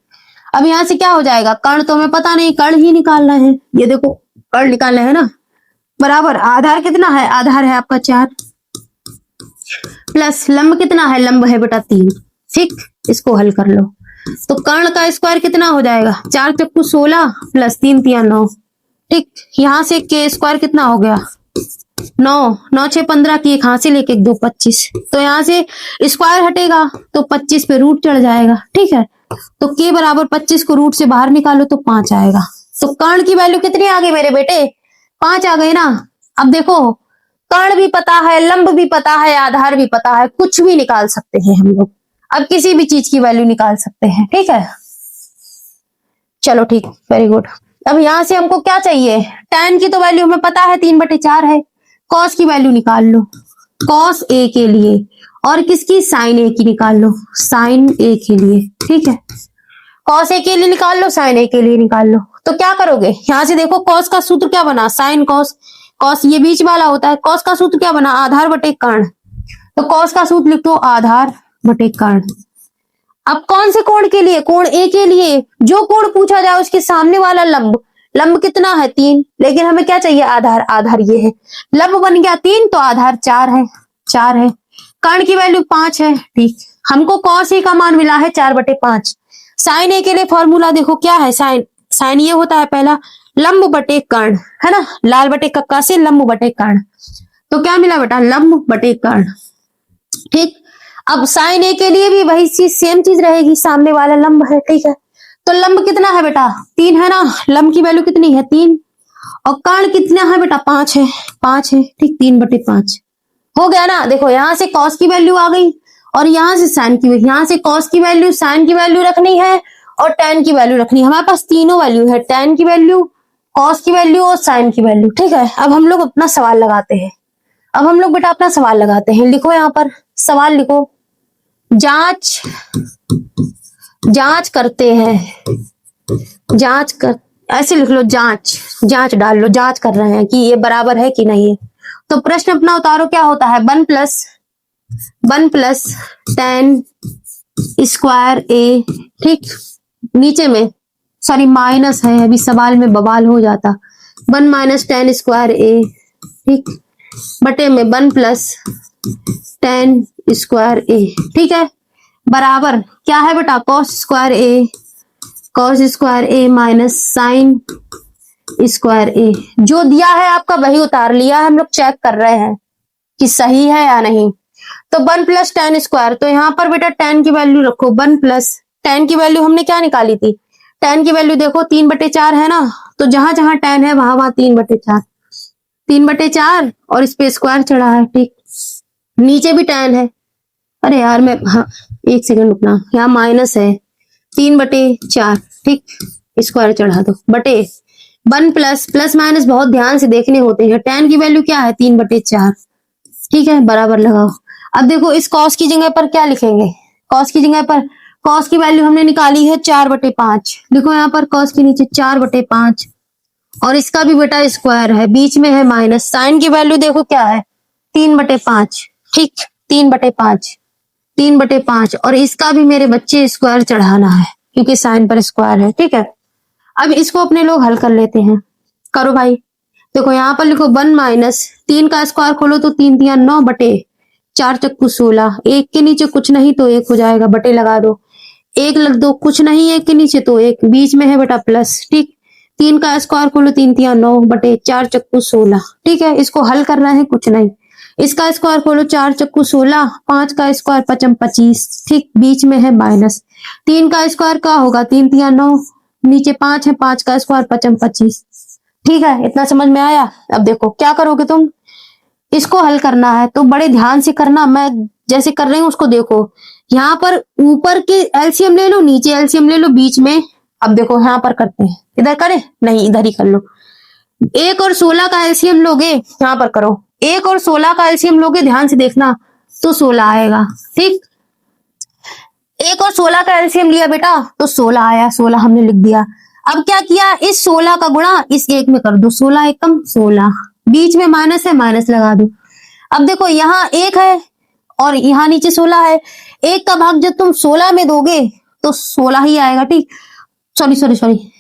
अब यहां से क्या हो जाएगा, कर्ण तो हमें पता नहीं, कर्ण ही निकालना है, ये देखो कर्ण निकालना है ना, बराबर आधार कितना है, आधार है आपका 4 प्लस लंब कितना है, लंब है बेटा 3। ठीक, इसको हल कर लो, तो कर्ण का स्क्वायर कितना हो जाएगा, 4 चक्कू 16 प्लस 3 तिया 9। ठीक, यहां से के स्क्वायर कितना हो गया 9, 9 6 15 की एक हासिल, एक 2 25, तो यहाँ से स्क्वायर हटेगा तो 25 पे रूट चढ़ जाएगा। ठीक है, तो के बराबर 25 को रूट से बाहर निकालो तो 5 आएगा। तो कर्ण की वैल्यू कितनी आ गई मेरे बेटे, 5 आ गए ना। अब देखो कर्ण भी पता है, लंब भी पता है, आधार भी पता है, कुछ भी निकाल सकते हैं हम लोग, अब किसी भी चीज की वैल्यू निकाल सकते हैं। ठीक है, चलो ठीक, वेरी गुड। अब यहां से हमको क्या चाहिए, tan की तो वैल्यू हमें पता है 3/4 है, cos की वैल्यू निकाल लो, cos a के लिए, और किसकी, sin a की निकाल लो, sin a के लिए। ठीक है, cos a के लिए निकाल लो, sin a के लिए निकाल लो। तो क्या करोगे, यहां से देखो cos का सूत्र क्या बना, sin cos, cos ये बीच वाला होता है, cos का सूत्र क्या बना, आधार बटे कर्ण, तो cos का सूत्र लिख दो आधार बटे कर्ण। अब कौन से कोण के लिए, कोण ए के लिए, जो कोण पूछा जाए उसके सामने वाला लंब, लंब कितना है 3, लेकिन हमें क्या चाहिए, आधार, आधार ये है, लंब बन गया 3 तो आधार 4 है, 4 है, कर्ण की वैल्यू 5 है। ठीक, हमको cos a का मान मिला है 4/5। साइन ए के लिए फॉर्मूला देखो क्या है, साइन, साइन ये होता है पहला लंब बटे कर्ण, है ना, लाल बटे कक्का से लंब बटे कर्ण, तो क्या मिला बेटा, लंब बटे कर्ण। ठीक, अब साइन ए के लिए भी वही चीज, सेम चीज रहेगी, सामने वाला लंब है। ठीक है, तो लंब कितना है बेटा 3 है ना, लंब की वैल्यू कितनी है 3, और कर्ण कितना है बेटा 5 है, 5 है। ठीक, 3/5 हो गया ना। देखो यहाँ से cos की वैल्यू आ गई और यहाँ से साइन की वैल्यू, यहाँ से cos की वैल्यू, साइन की वैल्यू रखनी है और tan की वैल्यू रखनी है, हमारे पास तीनों वैल्यू है, tan की वैल्यू, cos की वैल्यू और साइन की वैल्यू। ठीक है, अब हम लोग अपना सवाल लगाते हैं, अब हम लोग बेटा अपना सवाल लगाते हैं, लिखो यहाँ पर सवाल लिखो, जांच, जांच करते हैं, जांच कर, ऐसे लिख लो, जांच, जांच डाल लो, जांच कर रहे हैं कि ये बराबर है कि नहीं है। तो प्रश्न अपना उतारो, क्या होता है, 1 प्लस tan स्क्वायर ए। ठीक, नीचे में सॉरी माइनस है, अभी सवाल में बवाल हो जाता, 1 माइनस tan स्क्वायर ए। ठीक, बटे में 1 प्लस tan स्क्वायर ए। ठीक है, बराबर क्या है बेटा, cos स्क्वायर ए, cos स्क्वायर ए माइनस साइन स्क्वायर ए। जो दिया है आपका वही उतार लिया है, हम लोग चेक कर रहे हैं कि सही है या नहीं। तो 1 प्लस tan स्क्वायर, तो यहाँ पर बेटा tan की वैल्यू रखो, 1 प्लस tan की वैल्यू हमने क्या निकाली थी, tan की वैल्यू देखो 3/4 है ना, तो जहां जहां tan है वहां वहां 3/4, 3/4 और इस पे स्क्वायर चढ़ा है। ठीक, नीचे भी tan है, अरे यार मैं, हाँ एक सेकंड रुकना, यहाँ माइनस है 3/4। ठीक, स्क्वायर चढ़ा दो बटे 1 प्लस, प्लस माइनस बहुत ध्यान से देखने होते हैं, tan की वैल्यू क्या है 3/4। ठीक है, बराबर लगाओ। अब देखो इस cos की जगह पर क्या लिखेंगे, cos की जगह पर, cos की वैल्यू हमने निकाली है 4/5, लिखो यहाँ पर cos के नीचे 4/5, और इसका भी बेटा स्क्वायर है, बीच में है माइनस, साइन की वैल्यू देखो क्या है 3/5। ठीक, 3/5, 3/5, और इसका भी मेरे बच्चे स्क्वायर चढ़ाना है क्योंकि साइन पर स्क्वायर है। ठीक है, अब इसको अपने लोग हल कर लेते हैं, करो भाई। देखो यहाँ पर लिखो 1 माइनस 3 का स्क्वायर खोलो तो 3 तिया 9 बटे 4 चक्कू 16, एक के नीचे कुछ नहीं तो एक हो जाएगा, बटे लगा दो, एक लग दो, कुछ नहीं एक के नीचे तो एक, बीच में है बेटा प्लस। ठीक, 3 का स्क्वायर खोलो, 3 तिया 9 बटे 4 चक्कू 16। ठीक है, इसको हल करना है, कुछ नहीं। इसका स्क्वायर खोलो, 4 चक्कू 16, 5 का स्क्वायर पचम 25। ठीक, बीच में है माइनस। 3 का स्क्वायर क्या होगा, 3 तिया 9, नीचे 5 है, 5 का स्क्वायर पचम 25। ठीक है, इतना समझ में आया। अब देखो क्या करोगे तुम, इसको हल करना है तो बड़े ध्यान से करना, मैं जैसे कर रही हूँ उसको देखो। यहाँ पर ऊपर के एलसीएम ले लो, नीचे एलसीएम ले लो, बीच में। अब देखो यहाँ पर करते हैं, इधर करें, नहीं इधर ही कर लो। 1 और 16 का एलसीएम लोगे, यहाँ पर करो। 1 और 16 का एलसीएम लोगे, ध्यान से देखना, तो 16 आएगा। ठीक, 1 और 16 का एलसीएम लिया बेटा तो 16 आया, 16 हमने लिख दिया। अब क्या किया, इस 16 का गुणा इस 1 में कर दो, 16 एकम 16, बीच में माइनस है, माइनस लगा दो। अब देखो यहाँ 1 है और यहाँ नीचे 16 है, 1 का भाग जब तुम 16 में दोगे तो 16 ही आएगा। ठीक, सॉरी सॉरी सॉरी,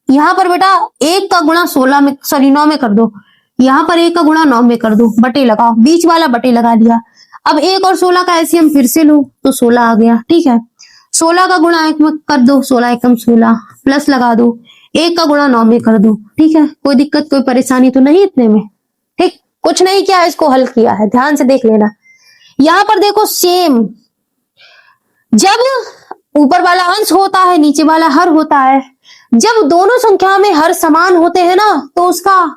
यहाँ पर बेटा 1 का गुणा 16 में, सॉरी 9 में कर दो। यहाँ पर 1 का गुणा 9 में कर दो, बटे लगाओ, बीच वाला बटे लगा दिया। अब 1 और 16 का एलसीएम फिर से लो तो 16 आ गया। ठीक है, 16 का गुणा 1 में कर दो, 16 एकम 16, प्लस लगा दो, 1 का गुणा 9 में कर दो। ठीक है, कोई दिक्कत कोई परेशानी तो नहीं इतने में। ठीक, कुछ नहीं किया, इसको हल किया है, ध्यान से देख लेना। यहाँ पर देखो सेम, जब ऊपर वाला अंश होता है, नीचे वाला हर होता है, जब दोनों संख्या में हर समान होते हैं ना, तो उसका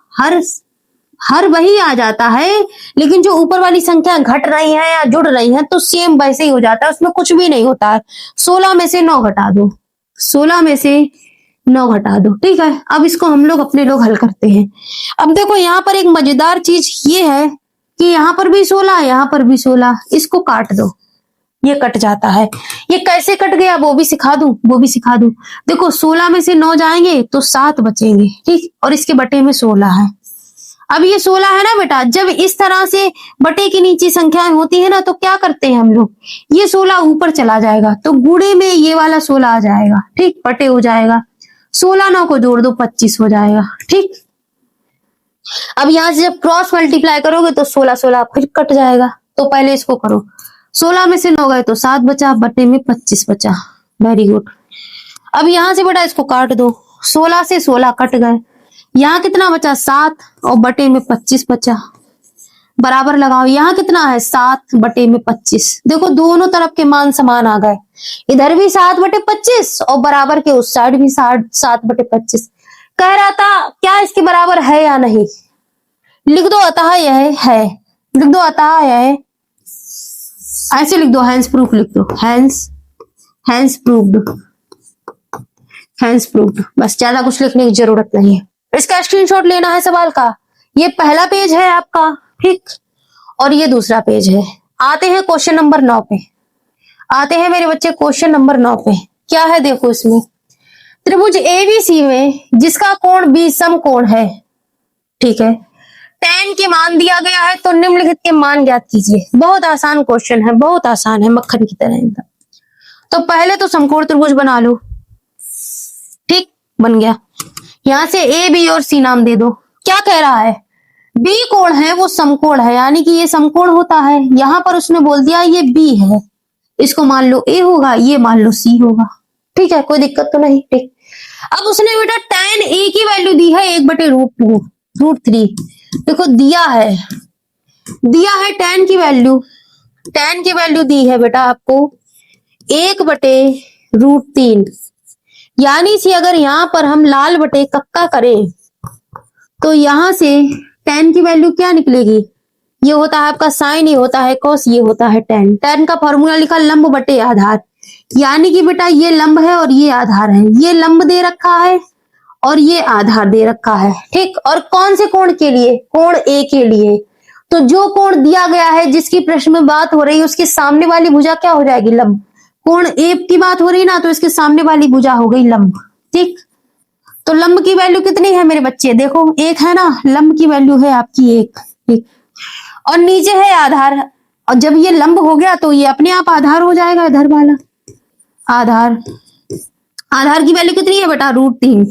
हर वही आ जाता है। लेकिन जो ऊपर वाली संख्या घट रही है या जुड़ रही है तो सेम वैसे ही हो जाता है, उसमें कुछ भी नहीं होता है। 16 में से 9 घटा दो, 16 में से 9 घटा दो। ठीक है, अब इसको हम लोग अपने लोग हल करते हैं। अब देखो यहाँ पर एक मजेदार चीज ये है कि यहाँ पर भी 16, यहाँ पर भी 16, इसको काट दो, ये कट जाता है। ये कैसे कट गया वो भी सिखा दूं, वो भी सिखा दूं। देखो 16 में से 9 जाएंगे तो 7 बचेंगे। ठीक, और इसके बटे में 16 है। अब ये 16 है ना बेटा, जब इस तरह से बटे के नीचे संख्याएं होती है ना तो क्या करते हैं हम लोग, ये 16 ऊपर चला जाएगा तो गुणे में ये वाला 16 आ जाएगा। ठीक, बटे हो जाएगा, 16 9 को जोड़ दो 25 हो जाएगा। ठीक, अब यहां से जब क्रॉस मल्टीप्लाई करोगे तो 16 16 फिर कट जाएगा, तो पहले इसको करो। 16 में से 9 गए तो 7 बचा, बटे में 25 बचा। Very good. अब यहां से बेटा इसको काट दो, 16 से 16 कट गए, यहाँ कितना बचा 7 और बटे में 25 बचा, बराबर लगाओ। यहाँ कितना है 7 बटे में 25, देखो दोनों तरफ के मान समान आ गए, इधर भी 7 बटे 25 और बराबर के उस साइड भी 7 बटे 25। कह रहा था क्या इसके बराबर है या नहीं, लिख दो अतः यह है, लिख दो अतः यह, ऐसे लिख दो, हैंस प्रूफ लिख दो, हैंस प्रूफ्ड, हैंस प्रूफ्ड, बस ज्यादा कुछ लिखने की जरूरत नहीं है। इसका स्क्रीनशॉट लेना है सवाल का, ये पहला पेज है आपका। ठीक, और ये दूसरा पेज है। आते हैं क्वेश्चन नंबर 9 पे, आते हैं मेरे बच्चे क्वेश्चन नंबर 9 पे। क्या है देखो, इसमें त्रिभुज एबीसी में जिसका कोण बी समकोण है। ठीक है, tan के मान दिया गया है तो निम्नलिखित के मान ज्ञात कीजिए। बहुत आसान क्वेश्चन है, बहुत आसान है, मक्खन की तरह एकदम। तो पहले तो समकोण त्रिभुज बना लो। ठीक, बन गया। यहां से ए बी और सी नाम दे दो। क्या कह रहा है, बी कोण है वो समकोण है, यानी कि ये समकोण होता है। यहां पर उसने बोल दिया ये बी है, इसको मान लो ए होगा, ये मान लो सी होगा। ठीक है, कोई दिक्कत तो नहीं। ठीक, अब उसने बेटा tan ए की वैल्यू दी है 1/√2 √3। देखो दिया है tan की वैल्यू, tan की वैल्यू दी है बेटा आपको 1/√3, यानी कि अगर यहाँ पर हम लाल बटे कक्का करें तो यहां से tan की वैल्यू क्या निकलेगी, ये होता है आपका साइन, ये होता है कॉस, ये होता है tan। tan का फॉर्मूला लिखा लंब बटे आधार, यानी कि बेटा ये लंब है और ये आधार है, ये लंब दे रखा है और ये आधार दे रखा है। ठीक, और कौन से कोण के लिए, कोण ए के लिए। तो जो कोण दिया गया है जिसकी प्रश्न में बात हो रही है उसके सामने वाली भुजा क्या हो जाएगी, लंब। कोण ए की बात हो रही ना तो इसके सामने वाली भुजा हो गई लंब। ठीक, तो लंब की वैल्यू कितनी है मेरे बच्चे, देखो 1 है ना, लंब की वैल्यू है आपकी 1। ठीक, और नीचे है आधार, और जब ये लंब हो गया तो ये अपने आप आधार हो जाएगा, इधर वाला आधार। आधार की वैल्यू कितनी है बेटा √3,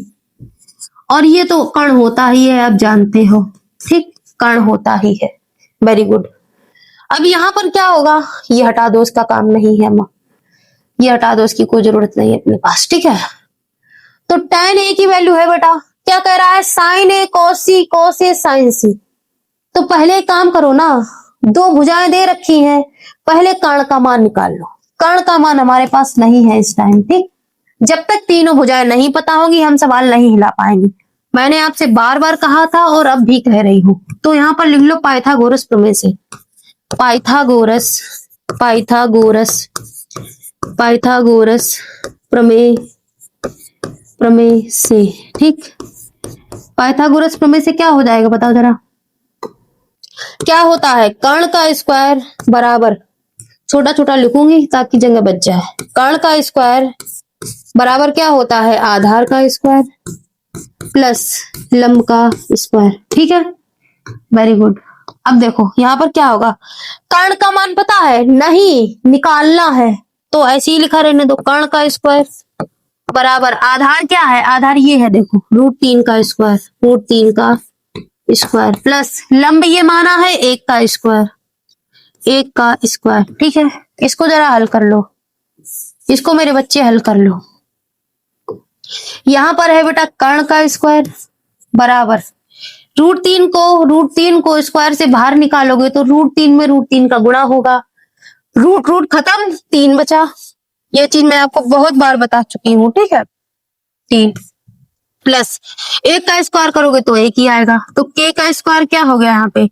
और ये तो कर्ण होता ही है, आप जानते हो। ठीक, कर्ण होता ही है। Very good. अब यहाँ पर क्या होगा, ये हटा दो, इसका काम नहीं है माँ, ये हटा दो, इसकी कोई जरूरत नहीं है अपने पास। ठीक है, तो tan ए की वैल्यू है बेटा क्या कह रहा है, sign A cos C, cos A sign सी। तो पहले एक काम करो ना, दो भुजाएं दे रखी हैं, पहले कर्ण का मान निकाल लो। कर्ण का मान हमारे पास नहीं है इस टाइम, ठीक। जब तक तीनों भुजाएं नहीं पता होगी हम सवाल नहीं हिला पाएंगे। मैंने आपसे बार बार कहा था और अब भी कह रही हूं। तो यहाँ पर लिख लो पाइथागोरस प्रमेय से, पाइथागोरस, पाइथागोरस, पाइथागोरस प्रमेय, प्रमेय से, ठीक। पाइथागोरस प्रमेय से क्या हो जाएगा बताओ जरा, क्या होता है, कर्ण का स्क्वायर बराबर, छोटा छोटा लिखूंगी ताकि जगह बच जाए। कर्ण का स्क्वायर बराबर क्या होता है, आधार का स्क्वायर प्लस लंब का स्क्वायर, ठीक है। Very good. अब देखो यहाँ पर क्या होगा, कर्ण का मान पता है नहीं, निकालना है, तो ऐसे ही लिखा रहने दो। कर्ण का स्क्वायर बराबर आधार क्या है, आधार ये है देखो, √3 का स्क्वायर, √3 का स्क्वायर प्लस लंब ये माना है 1 का स्क्वायर, 1 का स्क्वायर, ठीक है। इसको जरा हल कर लो, इसको मेरे बच्चे हल कर लो। यहां पर है बेटा कर्ण का स्क्वायर बराबर √3 को स्क्वायर से बाहर निकालोगे तो √3 में √3 का गुणा होगा, रूट रूट खत्म, 3 बचा। ये चीज मैं आपको बहुत बार बता चुकी हूँ, ठीक है। 3 प्लस 1 का स्क्वायर करोगे तो 1 ही आएगा, तो के का स्क्वायर क्या हो गया यहाँ पे,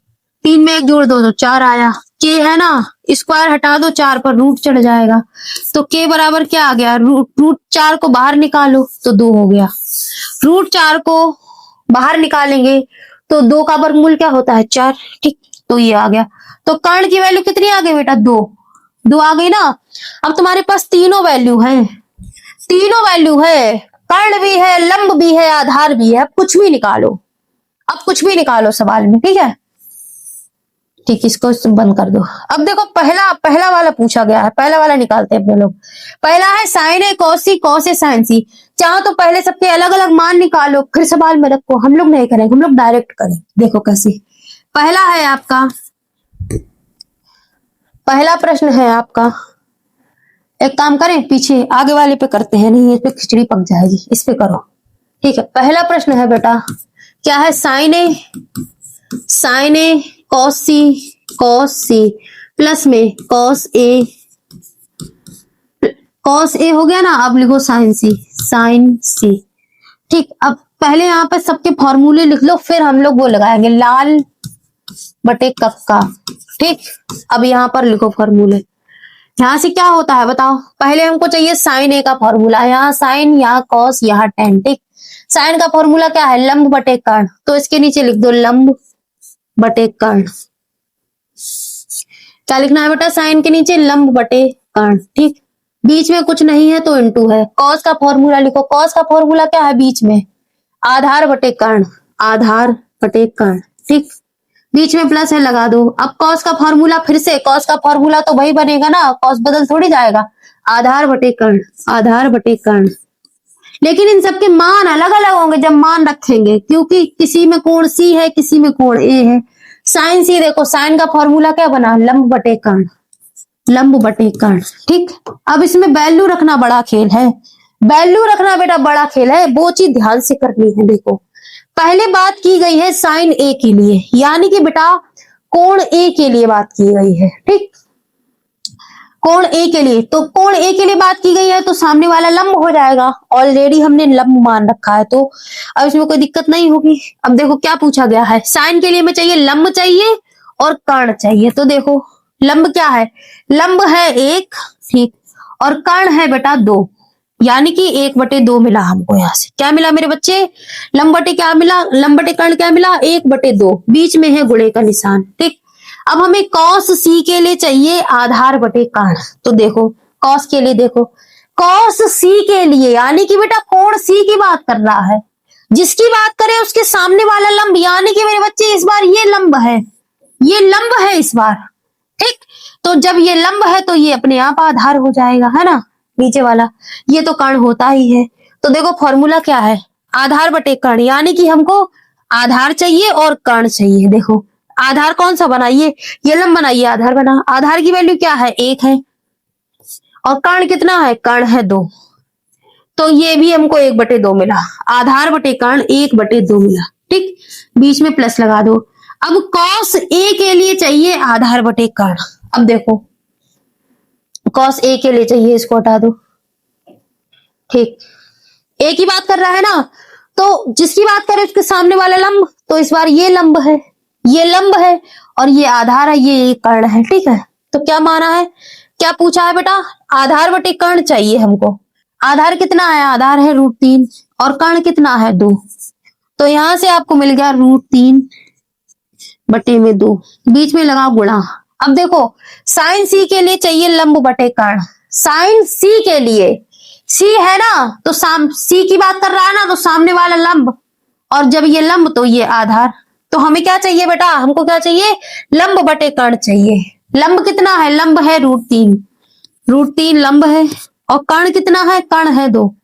3 में 1 जोड़ दो तो 4 आया। के है ना, स्क्वायर हटा दो, 4 पर रूट चढ़ जाएगा, तो के बराबर क्या आ गया, √4 को बाहर निकालो तो 2 हो गया। √4 को बाहर निकालेंगे तो 2 का वर्गमूल क्या होता है, 4, ठीक। तो ये आ गया। तो कर्ण की वैल्यू कितनी आ गई बेटा, 2 आ गई ना। अब तुम्हारे पास तीनों वैल्यू है, तीनों वैल्यू है, कर्ण भी है, लंब भी है, आधार भी है। अब कुछ भी निकालो, अब कुछ भी निकालो सवाल में, ठीक है। ठीक, इसको बंद कर दो। अब देखो पहला वाला पूछा गया है, पहला वाला निकालते हैं अपने लोग। पहला है sign A cos C, cos A sign सी। चाहो तो पहले सबके अलग अलग मान निकालो, फिर सवाल में रखो। हम लोग नहीं करेंगे, हम लोग डायरेक्ट करें। देखो कैसे, पहला है आपका, पहला प्रश्न है आपका, एक काम करें पीछे आगे वाले पे करते हैं, नहीं इस पे खिचड़ी पक जाएगी, इस पे करो, ठीक है। पहला प्रश्न है बेटा, क्या है, साइन ए कॉस सी प्लस में कॉस ए हो गया ना। अब लिखो साइन सी, ठीक। अब पहले यहाँ पे सबके फॉर्मूले लिख लो, फिर हम लोग वो लगाएंगे लाल बटे कक्का, ठीक। अब यहाँ पर लिखो फॉर्मूले। यहाँ से क्या होता है बताओ, पहले हमको चाहिए साइन ए का फॉर्मूला, यहाँ साइन, यहाँ कॉस, यहाँ टेन, ठीक। साइन का फॉर्मूला क्या है, लंब बटे कर्ण, तो इसके नीचे लिख दो लंब बटे कर्ण। क्या लिखना है बेटा, साइन के नीचे लंब बटे कर्ण, ठीक। बीच में कुछ नहीं है तो इनटू है। कॉस का फॉर्मूला लिखो, कॉस का फॉर्मूला क्या है बीच में, आधार बटे कर्ण, आधार बटे कर्ण, ठीक। बीच में प्लस है, लगा दो। अब कॉस का फॉर्मूला, फिर से कॉस का फॉर्मूला तो वही बनेगा ना, कॉस बदल थोड़ी जाएगा, आधार बटे कर्ण, आधार बटे कर्ण। लेकिन इन सबके मान अलग अलग होंगे जब मान रखेंगे, क्योंकि किसी में कोण सी है, किसी में कोण ए है। साइन सी देखो, साइन का फॉर्मूला क्या बना, लंब बटे कर्ण, लंब बटे कर्ण, ठीक। अब इसमें वैल्यू रखना बड़ा खेल है, वैल्यू रखना बेटा बड़ा खेल है, वो चीज ध्यान से करनी है। देखो पहले बात की गई है साइन ए के लिए, यानी कि बेटा कोण ए के लिए बात की गई है, ठीक। कोण ए के लिए, तो कोण ए के लिए बात की गई है तो सामने वाला लंब हो जाएगा। ऑलरेडी हमने लंब मान रखा है, तो अब इसमें कोई दिक्कत नहीं होगी। अब देखो क्या पूछा गया है, साइन के लिए में चाहिए लंब चाहिए और कर्ण चाहिए। तो देखो लंब क्या है, लंब है 1, ठीक, और कर्ण है बेटा 2, यानी कि 1/2 मिला हमको। यहाँ से क्या मिला मेरे बच्चे, लंब बटे क्या मिला, लंब बटे कर्ण क्या मिला, 1/2, बीच में है गुणे का निशान, ठीक। अब हमें कॉस सी के लिए चाहिए आधार बटे कर्ण। तो देखो कॉस के लिए, देखो कॉस सी के लिए, यानी कि बेटा कोण सी की बात कर रहा है, जिसकी बात करें उसके सामने वाला लंब, यानी कि मेरे बच्चे इस बार ये लंब है, ये लंब है इस बार, ठीक। तो जब ये लंब है तो ये अपने आप आधार हो जाएगा, है ना, नीचे वाला, ये तो कर्ण होता ही है। तो देखो फॉर्मूला क्या है, आधार बटे कर्ण, यानी कि हमको आधार चाहिए और कर्ण चाहिए। देखो आधार कौन सा बनाइए, ये लंब बनाइए, आधार बना। आधार की वैल्यू क्या है, 1 है, और कर्ण कितना है, कर्ण है 2। तो ये भी हमको 1/2 मिला, आधार बटे कर्ण 1/2 मिला। ठीक, बीच में प्लस लगा दो। अब cos A के लिए चाहिए आधार बटे कर्ण। अब देखो cos A के लिए चाहिए, इसको हटा दो। ठीक, A की बात कर रहा है ना, तो जिसकी बात करें उसके सामने वाला लंब, तो इस बार ये लंब है, ये लंब है और ये आधार है, ये कर्ण है। ठीक है, तो क्या माना है, क्या पूछा है बेटा, आधार बटे कर्ण चाहिए हमको। आधार कितना है, आधार है √3 और कर्ण कितना है 2, तो यहां से आपको मिल गया √3/2, बीच में लगा गुणा। अब देखो साइन सी के लिए चाहिए लंब बटे कर्ण, साइन सी के लिए, सी है ना, तो सी की बात कर रहा है ना, तो सामने वाला लंब, और जब ये लंब तो ये आधार। तो हमें क्या चाहिए बेटा, हमको क्या चाहिए, लंब बटे कर्ण चाहिए। लंब कितना है, लंब है √3 लंब है, और कर्ण कितना है, कर्ण है 2,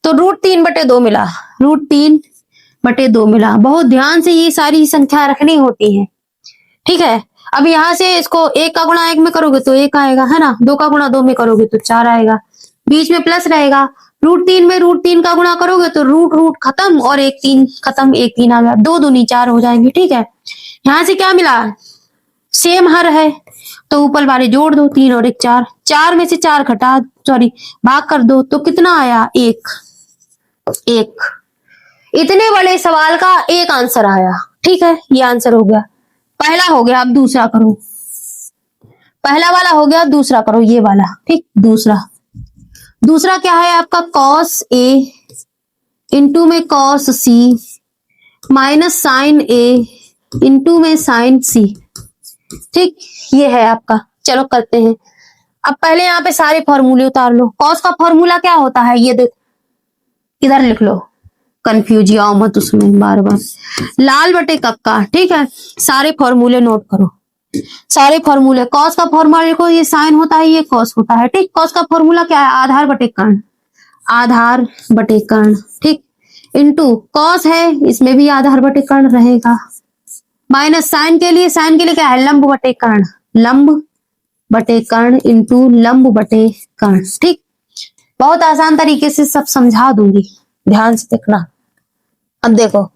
तो √3/2 मिला, √3/2 मिला। बहुत ध्यान से ये सारी संख्या रखनी होती है। ठीक है, अब यहां से इसको 1 का गुणा 1 में करोगे तो 1 आएगा, है ना, 2 का गुणा 2 में करोगे तो 4 आएगा, बीच में प्लस रहेगा। √3 में √3 का गुणा करोगे तो रूट खत्म और 1 3 खत्म, 1 3 आ गया, 2 दूनी 4 हो जाएंगे। ठीक है, यहां से क्या मिला, सेम हर है, तो ऊपर वाले जोड़ दो, 3 और 1 4, 4 में से 4 घटा, सॉरी भाग कर दो, तो कितना आया, 1। इतने बड़े सवाल का एक आंसर आया। ठीक है, ये आंसर हो गया, पहला हो गया। अब दूसरा करो, पहला वाला हो गया, दूसरा करो ये वाला। ठीक, दूसरा क्या है आपका, cos A इंटू में cos C minus sin A into में sin C। ठीक, ये है आपका। चलो करते हैं। अब पहले यहाँ पे सारे फॉर्मूले उतार लो। cos का फॉर्मूला क्या होता है, ये देखो, इधर लिख लो, कंफ्यूज आओ मत उसमें बार बार, लाल बटे कक्का। ठीक है, सारे फॉर्मूले नोट करो, सारे फॉर्मूले। कॉस का फॉर्मूला लिखो, ये साइन होता है, ये कॉस होता है। ठीक, कॉस का फॉर्मूला क्या है, आधार बटे कर्ण, आधार बटे कर्ण। ठीक, इंटू कॉस है, इसमें भी आधार बटे कर्ण रहेगा, माइनस साइन के लिए क्या है, लंब बटे कर्ण, लंब बटे कर्ण इंटू लंब बटे कर्ण। ठीक, बहुत आसान तरीके से सब समझा दूंगी, ध्यान से देखना। अब देखो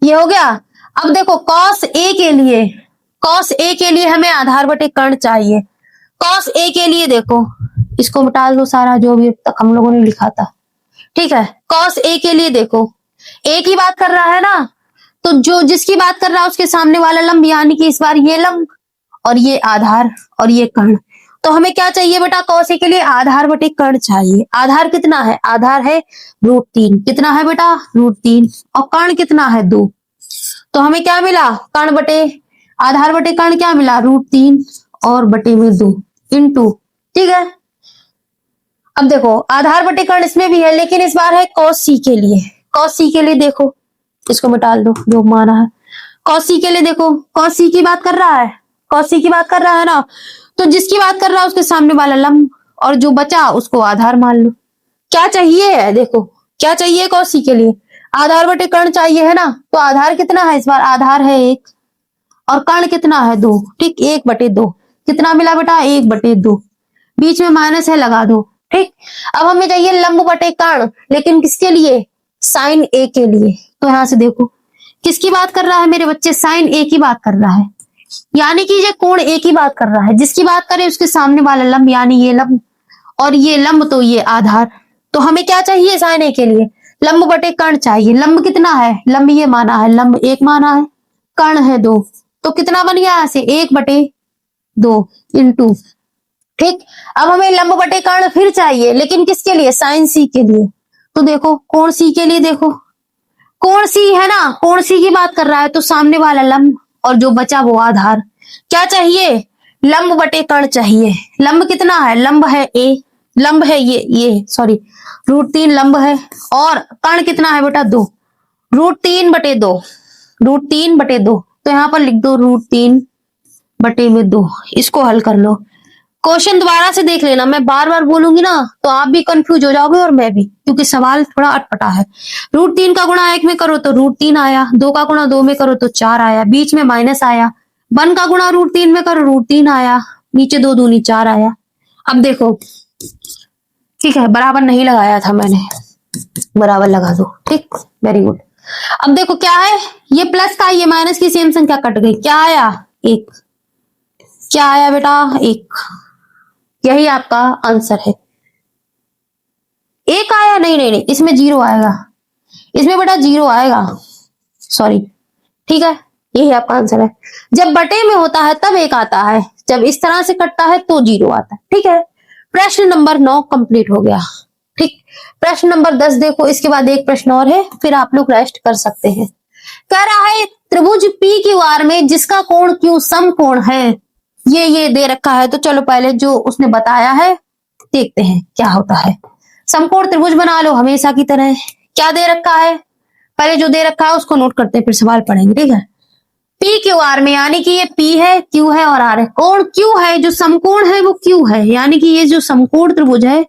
ये हो गया। अब देखो cos A के लिए हमें आधार बटे कर्ण चाहिए। cos A के लिए देखो, इसको मिटा दो सारा जो भी अब तक हम लोगों ने लिखा था। ठीक है, cos A के लिए देखो, A की बात कर रहा है ना, तो जो जिसकी बात कर रहा है उसके सामने वाला लंब, यानी कि इस बार ये लंब और ये आधार और ये कर्ण। तो हमें क्या चाहिए बेटा, cos A के लिए आधार बटे कर्ण चाहिए। आधार कितना है, आधार है √3, कितना है बेटा, √3, और कर्ण कितना है 2। तो हमें क्या मिला, कर्ण बटे आधार बटे कर्ण क्या मिला, √3 और बटे में 2 इंटू। ठीक है, अब देखो आधार बटे कर्ण इसमें भी है, लेकिन इस बार है cos C के लिए। cos C के लिए देखो, इसको मिटा दो जो माना है। cos C के लिए देखो, cos C की बात कर रहा है, cos C की बात कर रहा है ना, तो जिसकी बात कर रहा है उसके सामने वाला लंब, और जो बचा उसको आधार मान लो। क्या चाहिए है, देखो क्या चाहिए cos C के लिए, आधार बटे कर्ण चाहिए, है ना, तो आधार कितना है, इस बार आधार है 1 और कर्ण कितना है 2। ठीक, 1/2, कितना मिला बेटा, 1/2, बीच में माइनस है, लगा दो। ठीक, अब हमें चाहिए लंब बटे कर्ण, लेकिन किसके लिए, साइन A के लिए। तो यहां से देखो किसकी बात कर रहा है मेरे बच्चे, साइन A की बात कर रहा है, यानी कि ये कोण A की बात कर रहा है। जिसकी बात करें उसके सामने वाला लंब, यानी ये लंब और ये लंब, तो ये आधार। तो हमें क्या चाहिए साइन A के लिए, लंब बटे कर्ण चाहिए। लंब कितना है, लंब ये माना है, लंब 1 माना है, कर्ण है 2, तो कितना बन गया यहाँ से 1/2 इंटू। ठीक, अब हमें लंब बटे कर्ण फिर चाहिए, लेकिन किसके लिए, साइन C के लिए। तो देखो कोण C के लिए, देखो कोण C है ना, कोण C की बात कर रहा है, तो सामने वाला लंब और जो बचा वो आधार। क्या चाहिए, लंब बटे कर्ण चाहिए। लंब कितना है, लंब है A, लंब है ये सॉरी √3 लंब है, और कर्ण कितना है बेटा 2, √3/2, √3/2। तो यहाँ पर लिख दो √3/2। इसको हल कर लो। क्वेश्चन दोबारा से देख लेना, मैं बार बार बोलूंगी ना तो आप भी कंफ्यूज हो जाओगे और मैं भी, क्योंकि सवाल थोड़ा अटपटा है। √3 का गुणा 1 में करो तो √3 आया, 2 का गुणा 2 में करो तो 4 आया, बीच में माइनस आया, 1 का गुणा √3 में करो √3 आया, नीचे 2 दूनी 4 आया। अब देखो ठीक है, बराबर नहीं लगाया था मैंने, बराबर लगा दो। ठीक, वेरी गुड। अब देखो क्या है, ये प्लस का ये माइनस की सेम संख्या कट गई, क्या आया? एक। क्या आया बेटा? एक। यही आपका आंसर है। एक आया? नहीं नहीं नहीं, इसमें जीरो आएगा, इसमें बेटा जीरो आएगा, सॉरी। ठीक है, यही आपका आंसर है। जब बटे में होता है तब एक आता है, जब इस तरह से कटता है तो जीरो आता है। ठीक है, प्रश्न नंबर 9 कंप्लीट हो गया। ठीक, प्रश्न नंबर 10 देखो, इसके बाद एक प्रश्न और है, फिर आप लोग रेस्ट कर सकते हैं। कह रहा है त्रिभुज पी क्यू आर में जिसका कोण क्यू समकोण है, ये दे रखा है। तो चलो पहले जो उसने बताया है देखते हैं क्या होता है। समकोण त्रिभुज बना लो हमेशा की तरह। क्या दे रखा है, पहले जो दे रखा है उसको नोट करते हैं, फिर सवाल पढ़ेंगे। ठीक है, पी क्यू आर में, यानी कि ये पी है, क्यू है और आर है। कोण क्यू है, जो समकोण है वो क्यू है, यानी कि ये जो समकोण त्रिभुज है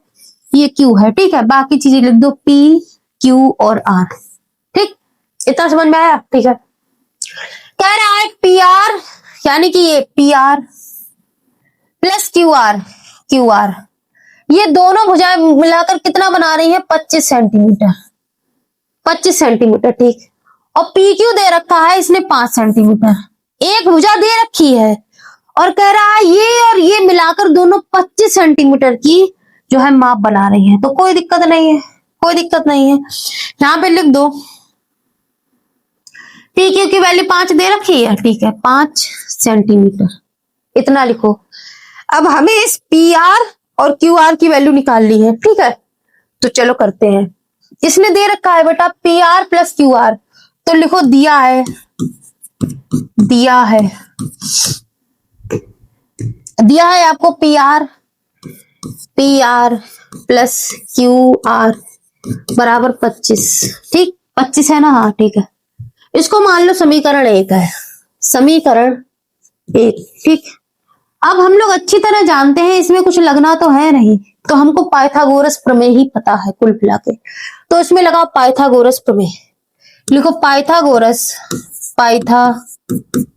ये क्यू है। ठीक है, बाकी चीजें लिख दो पी क्यू और आर। ठीक, इतना समझ में आया? ठीक है, कह रहा है पी आर, यानी कि ये P R plus Q R, Q R, ये दोनों भुजाएं मिलाकर कितना बना रही है? 25 सेंटीमीटर, 25 सेंटीमीटर। ठीक, और पी क्यू दे रखा है इसने 5 सेंटीमीटर। एक भुजा दे रखी है और कह रहा है ये और ये मिलाकर दोनों 25 सेंटीमीटर की जो है माप बना रही है। तो कोई दिक्कत नहीं है, कोई दिक्कत नहीं है। यहां पे लिख दो पी क्यू की वैल्यू 5 दे रखी है। ठीक है, 5 सेंटीमीटर, इतना लिखो। अब हमें इस पी आर और क्यू आर की वैल्यू निकालनी है। ठीक है, तो चलो करते हैं। इसने दे रखा है बेटा P R plus Q R, तो लिखो दिया है, दिया है, दिया है आपको P R plus Q R बराबर 25। ठीक, 25 है ना? हाँ ठीक है, इसको मान लो समीकरण 1 है, समीकरण 1। ठीक, अब हम लोग अच्छी तरह जानते हैं इसमें कुछ लगना तो है नहीं, तो हमको पाइथागोरस प्रमेय ही पता है कुल मिला के। तो इसमें लगाओ पाइथागोरस प्रमेय, लिखो पाइथागोरस, पाइथागोरस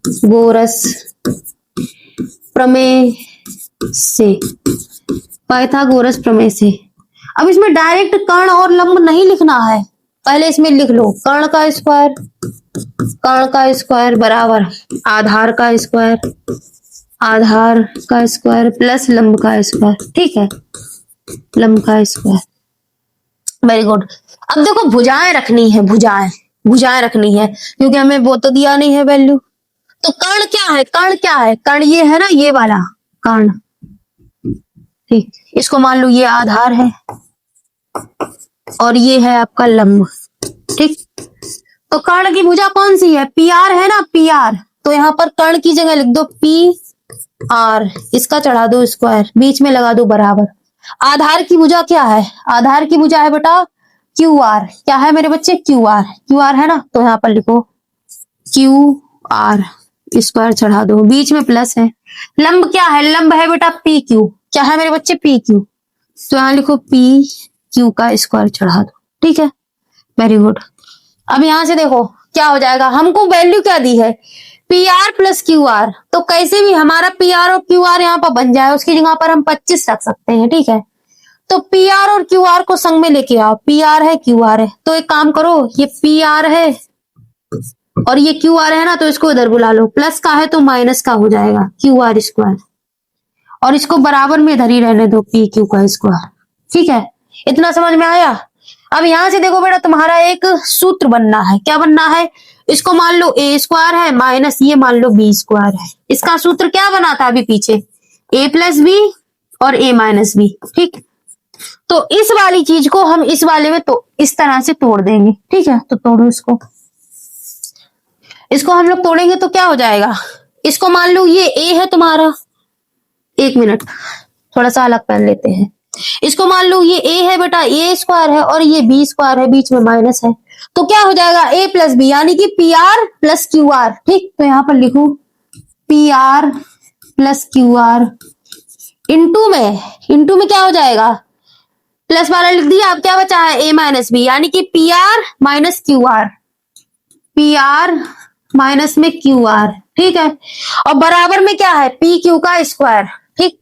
प्रमेय से, पाइथागोरस प्रमेय से। अब इसमें डायरेक्ट कर्ण और लंब नहीं लिखना है, पहले इसमें लिख लो कर्ण का स्क्वायर, कर्ण का स्क्वायर बराबर आधार का स्क्वायर, आधार का स्क्वायर प्लस लंब का स्क्वायर। ठीक है, लंब का स्क्वायर, वेरी गुड। अब देखो भुजाएं रखनी है, भुजाएं, भुजाएं रखनी है, क्योंकि हमें वो तो दिया नहीं है वैल्यू। तो कर्ण क्या है, कर्ण क्या है? कर्ण ये है ना, ये वाला कर्ण। ठीक, इसको मान लो ये आधार है और ये है आपका लंब। ठीक, तो कर्ण की भुजा कौन सी है? पी आर है ना, पी आर। तो यहाँ पर कर्ण की जगह लिख दो पी आर, इसका चढ़ा दो स्क्वायर, बीच में लगा दो बराबर। आधार की भुजा क्या है? आधार की भुजा है बेटा क्यू आर। क्या है मेरे बच्चे? क्यू आर, क्यू आर है ना, तो यहाँ पर लिखो क्यू आर, स्क्वायर चढ़ा दो, बीच में प्लस है। लंब क्या है? लंब है बेटा पी क्यू। क्या है मेरे बच्चे? पी क्यू, तो यहाँ लिखो पी क्यू का स्क्वायर चढ़ा दो। ठीक है, वेरी गुड। अब यहां से देखो क्या हो जाएगा, हमको वैल्यू क्या दी है? P R plus Q R, तो कैसे भी हमारा पी आर और क्यू आर यहाँ पर बन जाए, उसकी जगह पर हम 25 रख सकते हैं। ठीक है, तो पी आर और क्यू आर को संग में लेके आओ, पी आर है क्यू आर है, तो एक काम करो, ये पी आर है और ये क्यू आर है ना, तो इसको इधर बुला लो, प्लस का है तो माइनस का हो जाएगा क्यू आर स्क्वायर, और इसको बराबर में इधर ही रहने दो पी क्यू का स्क्वायर। ठीक है, इतना समझ में आया? अब यहां से देखो बेटा तुम्हारा एक सूत्र बनना है। क्या बनना है? इसको मान लो ए स्क्वायर है माइनस ये मान लो बी स्क्वायर है। इसका सूत्र क्या बना था अभी पीछे? ए प्लस बी और ए माइनस बी। ठीक, तो इस वाली चीज को हम इस वाले में तो इस तरह से तोड़ देंगे। ठीक है, तो तोड़ो इसको, इसको हम लोग तोड़ेंगे तो क्या हो जाएगा? इसको मान लो ये ए है तुम्हारा, एक मिनट थोड़ा सा अलग पहन लेते हैं। इसको मान लो ये ए है बेटा, ए स्क्वायर है और ये बी स्क्वायर है, बीच में माइनस है, तो क्या हो जाएगा? ए प्लस बी, यानी कि P R plus Q R. ठीक, तो यहां पर लिखू P R plus Q R into में क्या हो जाएगा? प्लस वाला लिख दिया, अब क्या बचा है? ए माइनस बी, यानी कि P R minus Q R, P R minus में क्यू आर। ठीक है, और बराबर में क्या है? पी क्यू का स्क्वायर। ठीक,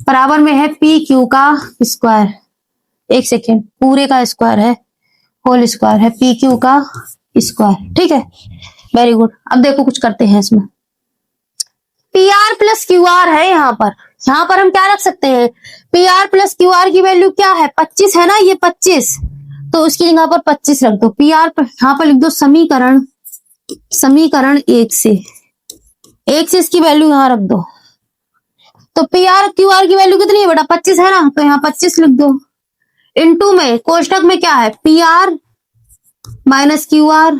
बराबर में है पी क्यू का स्क्वायर। एक सेकेंड, पूरे का स्क्वायर है, होल स्क्वायर है, पी क्यू का स्क्वायर। ठीक है, वेरी गुड। अब देखो कुछ करते हैं इसमें। P R plus Q R है यहाँ पर हम क्या रख सकते हैं, P R plus Q R की वैल्यू क्या है, 25 है ना, ये 25, तो उसकी जगह पर 25 रख दो। पी आर यहाँ पर लिख दो समीकरण एक से इसकी वैल्यू यहाँ रख दो। तो पी आर क्यू आर की वैल्यू कितनी है बेटा, 25 है ना, तो यहाँ 25 लिख दो। इनटू में कोष्टक में क्या है, P R minus Q R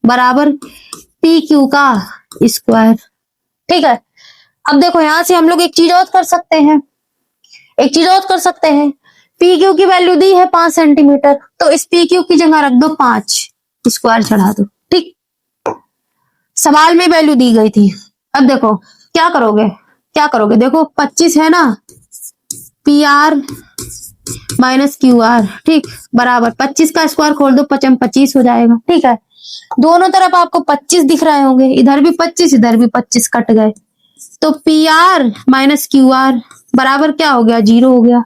बराबर पी क्यू का स्क्वायर। ठीक है, अब देखो यहां से हम लोग एक चीज और कर सकते हैं, पी क्यू की वैल्यू दी है 5 सेंटीमीटर, तो इस पी क्यू की जगह रख दो 5, स्क्वायर चढ़ा दो। ठीक, सवाल में वैल्यू दी गई थी। अब देखो क्या करोगे, देखो 25 है ना, P R minus Q R, ठीक, बराबर 25 का स्क्वायर खोल दो, 25 हो जाएगा। ठीक है, दोनों तरफ आपको 25 दिख रहे होंगे, इधर भी 25 इधर भी 25 कट गए, तो P R minus Q R बराबर क्या हो गया, 0 हो गया।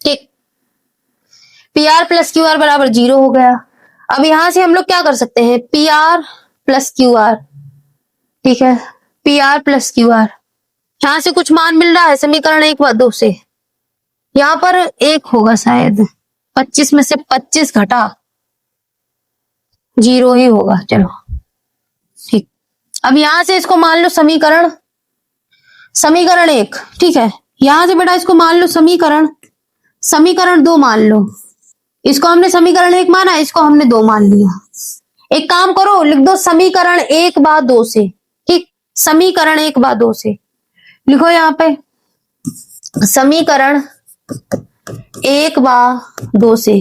ठीक, P R plus Q R बराबर 0 हो गया। अब यहां से हम लोग क्या कर सकते हैं, P R plus Q R, ठीक है, P R plus Q R, यहां से कुछ मान मिल रहा है समीकरण 1 व 2 से, यहां पर 1 होगा शायद, 25 में से 25 घटा 0 ही होगा। चलो ठीक, अब यहां से इसको मान लो समीकरण 1, ठीक है, यहां से बेटा इसको मान लो समीकरण 2 मान लो, इसको हमने समीकरण 1 माना, इसको हमने 2 मान लिया। एक काम करो, लिख दो समीकरण 1 बा 2 से। ठीक, समीकरण 1 बा 2 से लिखो, यहाँ पे समीकरण 1 बा 2 से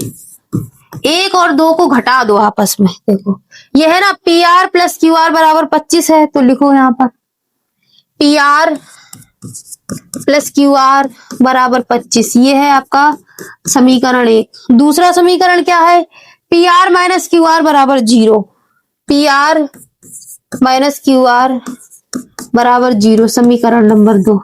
1 और 2 को घटा दो आपस में। देखो ये है ना, P R plus Q R बराबर 25 है, तो लिखो यहाँ पर P R plus Q R बराबर 25, ये है आपका समीकरण 1। दूसरा समीकरण क्या है, P R minus Q R बराबर 0, P R minus Q R बराबर 0, समीकरण नंबर 2।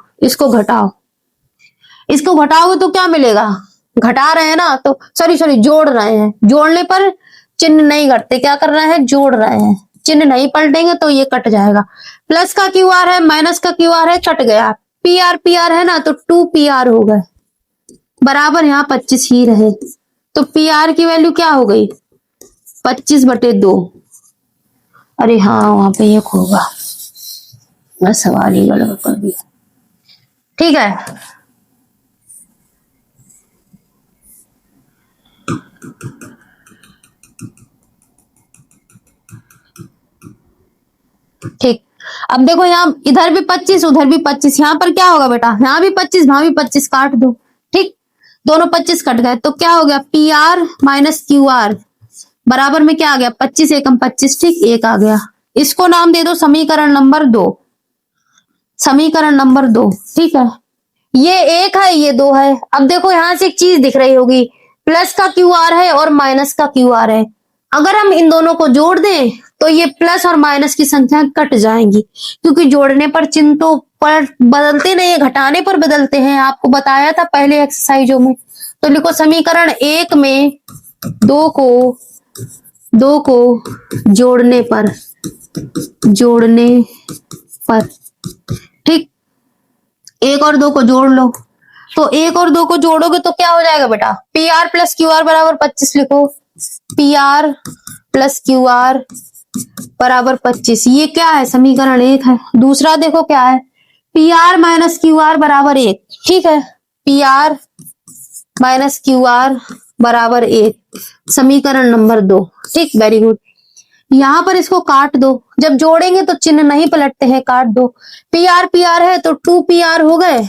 इसको घटाओगे तो क्या मिलेगा, घटा रहे हैं ना, तो सॉरी जोड़ रहे हैं, जोड़ने पर चिन्ह नहीं घटते, क्या कर रहे हैं, जोड़ रहे हैं, चिन्ह नहीं पलटेंगे तो ये कट जाएगा। प्लस का क्यू आर है, माइनस का क्यू आर है, कट गया। पी आर है ना, तो 2 पी आर हो गए, बराबर यहाँ 25 ही रहे, तो पी आर की वैल्यू क्या हो गई, 25/2। अरे हाँ, वहां पे 1 होगा, मैं सवाल ही गलत कर दिया। ठीक है, ठीक, अब देखो यहाँ इधर भी 25 उधर भी 25, यहाँ पर क्या होगा बेटा, यहाँ भी 25 वहां भी 25, काट दो। ठीक, दोनों 25 कट गए, तो क्या हो गया, P R minus Q R बराबर में क्या आ गया, 25 एकम 25, ठीक, 1 आ गया। इसको नाम दे दो समीकरण नंबर 2, ठीक है, ये 1 है ये 2 है। अब देखो यहां से एक चीज दिख रही होगी, प्लस का क्यू आर है और माइनस का क्यू आर है, अगर हम इन दोनों को जोड़ दें तो ये प्लस और माइनस की संख्या कट जाएंगी, क्योंकि जोड़ने पर चिन्ह तो पर बदलते नहीं है, घटाने पर बदलते हैं, आपको बताया था पहले एक्सरसाइजों में। तो लिखो समीकरण 1 में 2 को जोड़ने पर, ठीक, 1 और 2 को जोड़ लो, तो 1 और 2 को जोड़ोगे तो क्या हो जाएगा बेटा, P R plus Q R बराबर 25 लिखो, P R plus Q R बराबर 25, ये क्या है, समीकरण 1 है। दूसरा देखो क्या है, P R minus Q R बराबर 1, ठीक है, P R minus Q R बराबर 1, समीकरण नंबर 2। ठीक, वेरी गुड। यहां पर इसको काट दो, जब जोड़ेंगे तो चिन्ह नहीं पलटते हैं, काट दो। पी आर है तो 2 पी आर हो गए,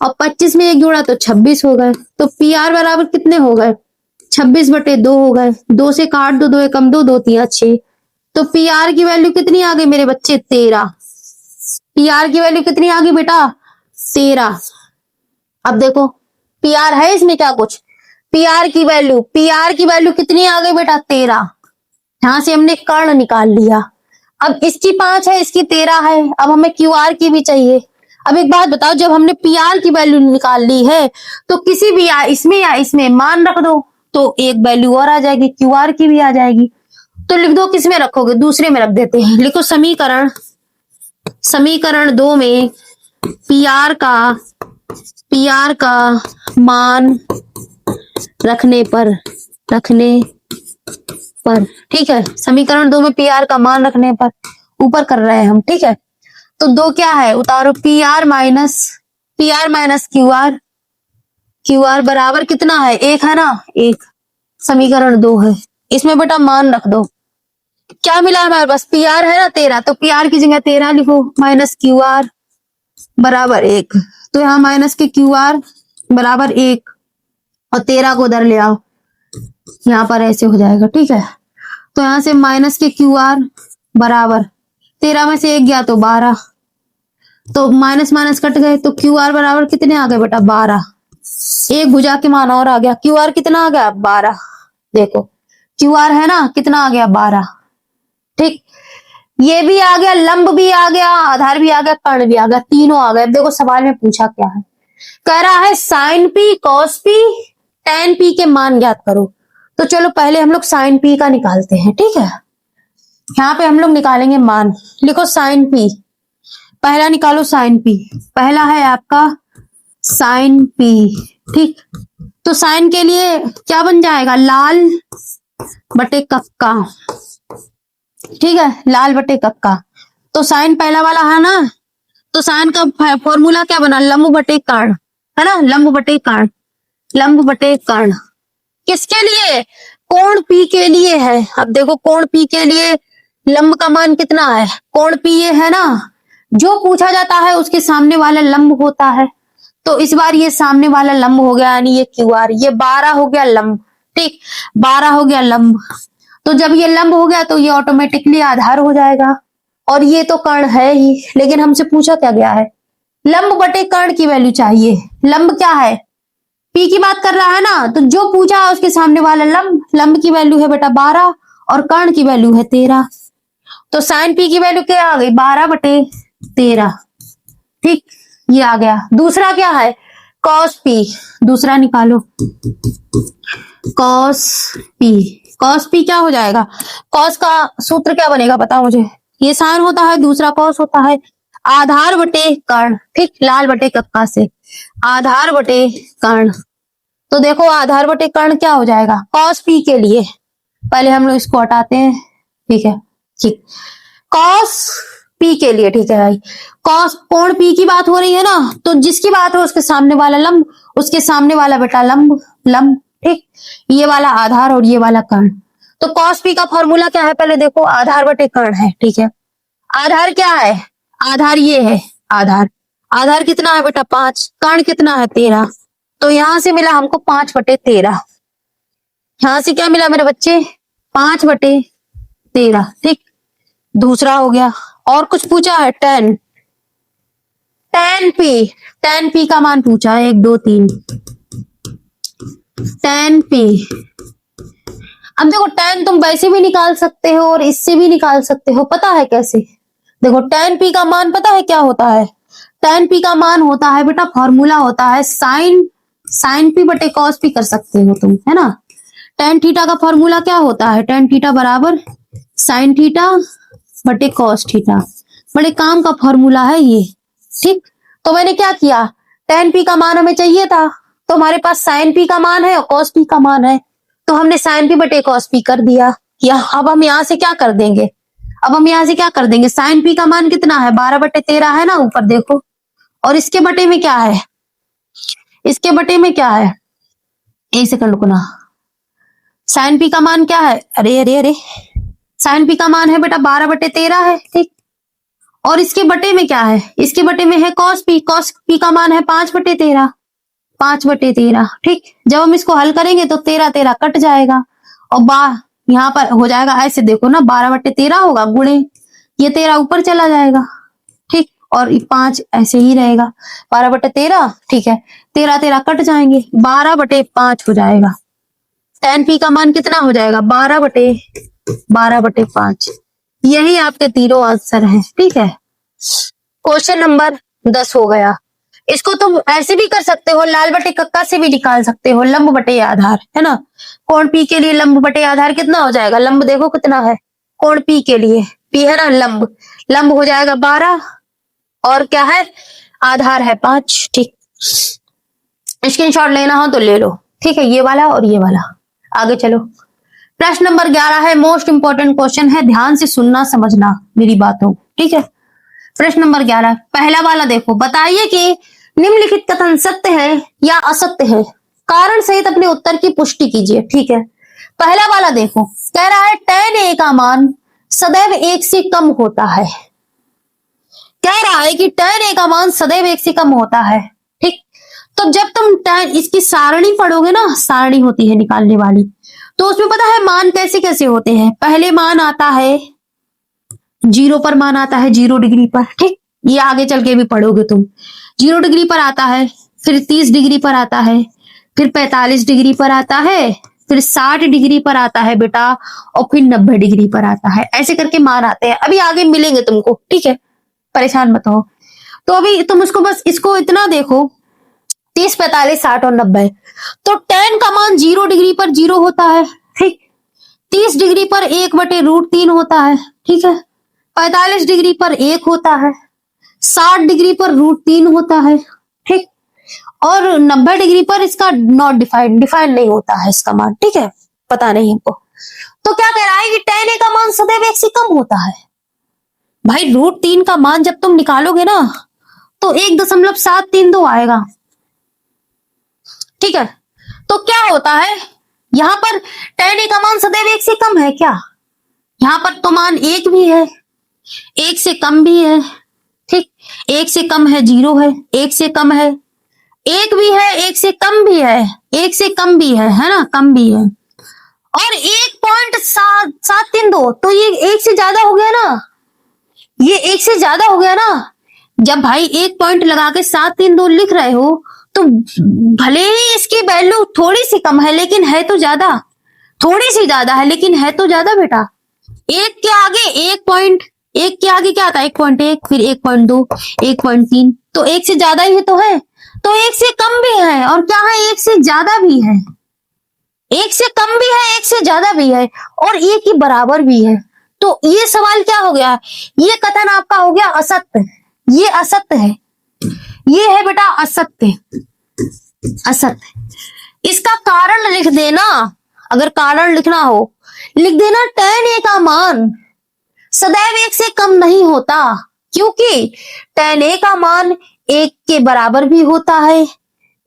और 25 में 1 जोड़ा तो 26 हो गए, तो पी आर बराबर कितने हो गए, 26/2 हो गए। 2 से काट दो, 2 एकम 2, 2 3 6, तो पी आर की वैल्यू कितनी आ गई मेरे बच्चे, 13। पी आर की वैल्यू कितनी आ गई बेटा, 13। अब देखो पी आर है इसमें क्या कुछ, पी आर की वैल्यू कितनी आ गई बेटा, 13। यहां से हमने कर्ण निकाल लिया। अब इसकी 5 है, इसकी 13 है, अब हमें क्यू आर की भी चाहिए। अब एक बात बताओ, जब हमने पी आर की वैल्यू निकाल ली है तो किसी भी या इसमें मान रख दो तो एक वैल्यू और आ जाएगी, क्यू आर की भी आ जाएगी। तो लिख दो, किसमें रखोगे? दूसरे में रख देते हैं। लिखो समीकरण 2 में पी आर का मान रखने पर ठीक है, समीकरण 2 में पी आर का मान रखने पर ऊपर कर रहे हैं हम, ठीक है। तो 2 क्या है, उतारो, P R minus Q R बराबर कितना है, 1 है ना, 1। समीकरण 2 है, इसमें बेटा मान रख दो। क्या मिला हमारे पास, पी आर है ना 13, तो पी आर की जगह 13 लिखो, माइनस क्यू आर बराबर 1। तो यहाँ माइनस के क्यू आर बराबर 1 और 13 को उधर ले आओ, यहाँ पर ऐसे हो जाएगा, ठीक है। तो यहाँ से माइनस के क्यू आर बराबर 13 में से 1 गया तो 12, तो माइनस माइनस कट गए, तो क्यू आर बराबर कितने आ गए बेटा, 12। एक भुजा के मान और आ गया, क्यू आर कितना आ गया, 12। देखो क्यू आर है ना, कितना आ गया, 12। ठीक, ये भी आ गया, लंब भी आ गया, आधार भी आ गया, कर्ण भी आ गया, तीनों आ गए। देखो सवाल में पूछा क्या है, कह रहा है sine P, cos P, tan P के मान ज्ञात करो। तो चलो पहले हम लोग साइन पी का निकालते हैं, ठीक है। यहाँ पे हम लोग निकालेंगे मान। लिखो साइन पी, पहला निकालो साइन पी, पहला है आपका साइन पी, ठीक। तो साइन के लिए क्या बन जाएगा, लाल बटे कक्का, ठीक है, लाल बटे कक्का। तो साइन पहला वाला है ना, तो साइन का फॉर्मूला क्या बना, लंब बटे कर्ण, है ना, लंब बटे कर्ण। किसके लिए, कोण पी के लिए है। अब देखो कोण पी के लिए लंब का मान कितना है, कोण पी ये है ना, जो पूछा जाता है उसके सामने वाला लंब होता है। तो इस बार ये सामने वाला लंब हो गया, यानी ये क्यू आर, ये 12 हो गया लंब, ठीक, 12 हो गया लंब। तो जब ये लंब हो गया तो ये ऑटोमेटिकली आधार हो जाएगा, और ये तो कर्ण है ही, लेकिन हमसे पूछा क्या गया है, लंब बटे कर्ण की वैल्यू चाहिए। लंब क्या है, पी की बात कर रहा है ना, तो जो पूछा है उसके सामने वाला लंब की वैल्यू है बेटा 12 और कर्ण की वैल्यू है 13। तो साइन पी की वैल्यू क्या आ गई, 12 बटे 13, ठीक, ये आ गया। दूसरा क्या है, कॉस पी, दूसरा निकालो, कॉस पी क्या हो जाएगा, कॉस का सूत्र क्या बनेगा बताओ मुझे, ये साइन होता है, दूसरा कॉस होता है, आधार बटे कर्ण, ठीक, लाल बटे कक्का से आधार बटे कर्ण। तो देखो आधार बटे कर्ण क्या हो जाएगा, कॉस पी के लिए पहले हम लोग इसको हटाते हैं, ठीक है, ठीक, कॉस पी के लिए, ठीक है भाई, कॉस कोण पी की बात हो रही है ना, तो जिसकी बात हो उसके सामने वाला लंब, उसके सामने वाला बेटा लंब, ठीक, ये वाला आधार और ये वाला कर्ण। तो कॉस पी का फॉर्मूला क्या है, पहले देखो, आधार बटे कर्ण है, ठीक है। आधार क्या है, आधार ये है, आधार कितना है बेटा 5, कर्ण कितना है 13। तो यहां से मिला हमको 5 बटे 13, यहां से क्या मिला मेरे बच्चे, 5 बटे 13, ठीक। दूसरा हो गया, और कुछ पूछा है, टेन पी का मान पूछा है, 1 2 3, टेन पी। अब देखो टेन तुम वैसे भी निकाल सकते हो और इससे भी निकाल सकते हो, पता है कैसे, देखो टेन पी का मान पता है क्या होता है, टेन पी का मान होता है बेटा, फॉर्मूला होता है साइन पी बटे कॉस पी कर सकते हो तुम, है ना। टेन थीटा का फॉर्मूला क्या होता है, टेन थीटा बराबर साइन थीटा बटे कॉस थीटा, बड़े काम का फॉर्मूला है ये, ठीक। तो मैंने क्या किया, टेन पी का मान हमें चाहिए था, तो हमारे पास साइन पी का मान है और कॉस पी का मान है, तो हमने साइन पी बटे कॉस पी कर दिया। या अब हम यहाँ से क्या कर देंगे, साइन पी का मान कितना है, 12 बटे 13 है ना, ऊपर देखो, और इसके बटे में क्या है, एक सेकंड रुकना, साइन पी का मान क्या है, अरे साइन पी का मान है बेटा 12 बटे 13 है, ठीक। और इसके बटे में क्या है, इसके बटे में है कॉस पी का मान है 5 बटे 13, ठीक। जब हम इसको हल करेंगे तो 13 कट जाएगा, और यहाँ पर हो जाएगा ऐसे, देखो ना, 12 बटे 13 होगा, गुणे ये 13 ऊपर चला जाएगा, ठीक, और 5 ऐसे ही रहेगा, 12 बटे 13, ठीक है, 13 कट जाएंगे, 12 बटे 5 हो जाएगा। टेन पी का मान कितना हो जाएगा, 12 बटे 5। यही आपके तीनों आंसर है, ठीक है। क्वेश्चन नंबर 10 हो गया। इसको तुम ऐसे भी कर सकते हो, लाल बटे कक्का से भी निकाल सकते हो, लंब बटे आधार, है ना। कोण पी के लिए लंब बटे आधार कितना हो जाएगा, लंब देखो कितना है, कोण पी के लिए, पी है ना, लंब, लंब हो जाएगा 12 और क्या है, आधार है 5। ठीक, स्क्रीनशॉट लेना हो तो ले लो। ठीक है, ये वाला और ये वाला। आगे चलो, प्रश्न नंबर 11 है, मोस्ट इंपॉर्टेंट क्वेश्चन है, ध्यान से सुनना समझना मेरी बातों। ठीक है, प्रश्न नंबर 11 पहला वाला देखो, बताइए कि निम्नलिखित कथन सत्य है या असत्य है, कारण सहित अपने उत्तर की पुष्टि कीजिए। ठीक है, पहला वाला देखो, कह रहा है tan a का मान सदैव 1 से कम होता है। कह रहा है कि tan a का मान सदैव 1 से कम होता है। ठीक, तो जब तुम tan इसकी सारणी पढ़ोगे ना, सारणी होती है निकालने वाली, तो उसमें पता है मान कैसे कैसे होते हैं। पहले मान आता है 0 पर, मान आता है 0 डिग्री पर। ठीक, ये आगे चल के भी पढ़ोगे तुम। 0 डिग्री पर आता है, फिर 30 डिग्री पर आता है, फिर 45 डिग्री पर आता है, फिर 60 डिग्री पर आता है बेटा, और फिर 90 डिग्री पर आता है। ऐसे करके मान आते हैं, अभी आगे मिलेंगे तुमको। ठीक है, परेशान मत हो। तो अभी तुम उसको बस इसको इतना देखो, 30, 45, 60 और 90। तो tan का मान 0 डिग्री पर 0 होता है। ठीक, 30 डिग्री पर 1/√3 होता है। ठीक है, 45 डिग्री पर 1 होता है, 60 डिग्री पर √3 होता है। ठीक, और 90 डिग्री पर इसका नॉट डिफाइंड, डिफाइंड नहीं होता है इसका मान। ठीक है, पता नहीं हमको। तो क्या कह रहा है कि tan a का मान सदैव 1 से कम होता है। भाई √3 का मान जब तुम निकालोगे ना, तो 1.732 आएगा। ठीक है, तो क्या होता है, यहां पर tan a का मान सदैव 1 से कम है क्या, यहां पर तो मान 1 भी है, 1 से कम भी है। ठीक, 1 से कम है 0 है, 1 से कम है 1 भी है, 1 से कम भी है, 1 से कम भी है ना, कम भी है, और 1.732, तो ये 1 से ज्यादा हो गया ना, ये 1 से ज्यादा हो गया ना। जब भाई 1 पॉइंट लगा के 732 लिख रहे हो, तो भले ही इसकी वैल्यू थोड़ी सी कम है, लेकिन है तो ज्यादा, थोड़ी सी ज्यादा है लेकिन है तो ज्यादा बेटा। 1 के आगे 1 के आगे क्या आता है, 1.1, फिर 1.2, 1.3, तो 1 से ज्यादा ही तो है, तो 1 से कम भी है, और क्या है, 1 से ज्यादा भी है, 1 से कम भी है, 1 से ज्यादा भी है, और 1 के बराबर भी है। तो ये सवाल क्या हो गया, ये कथन आपका हो गया असत्य, ये असत्य है, ये है बेटा असत्य, असत्य। इसका कारण लिख देना, अगर कारण लिखना हो लिख देना, tan a का मान सदैव 1 से कम नहीं होता, क्योंकि tan a का मान 1 के बराबर भी होता है,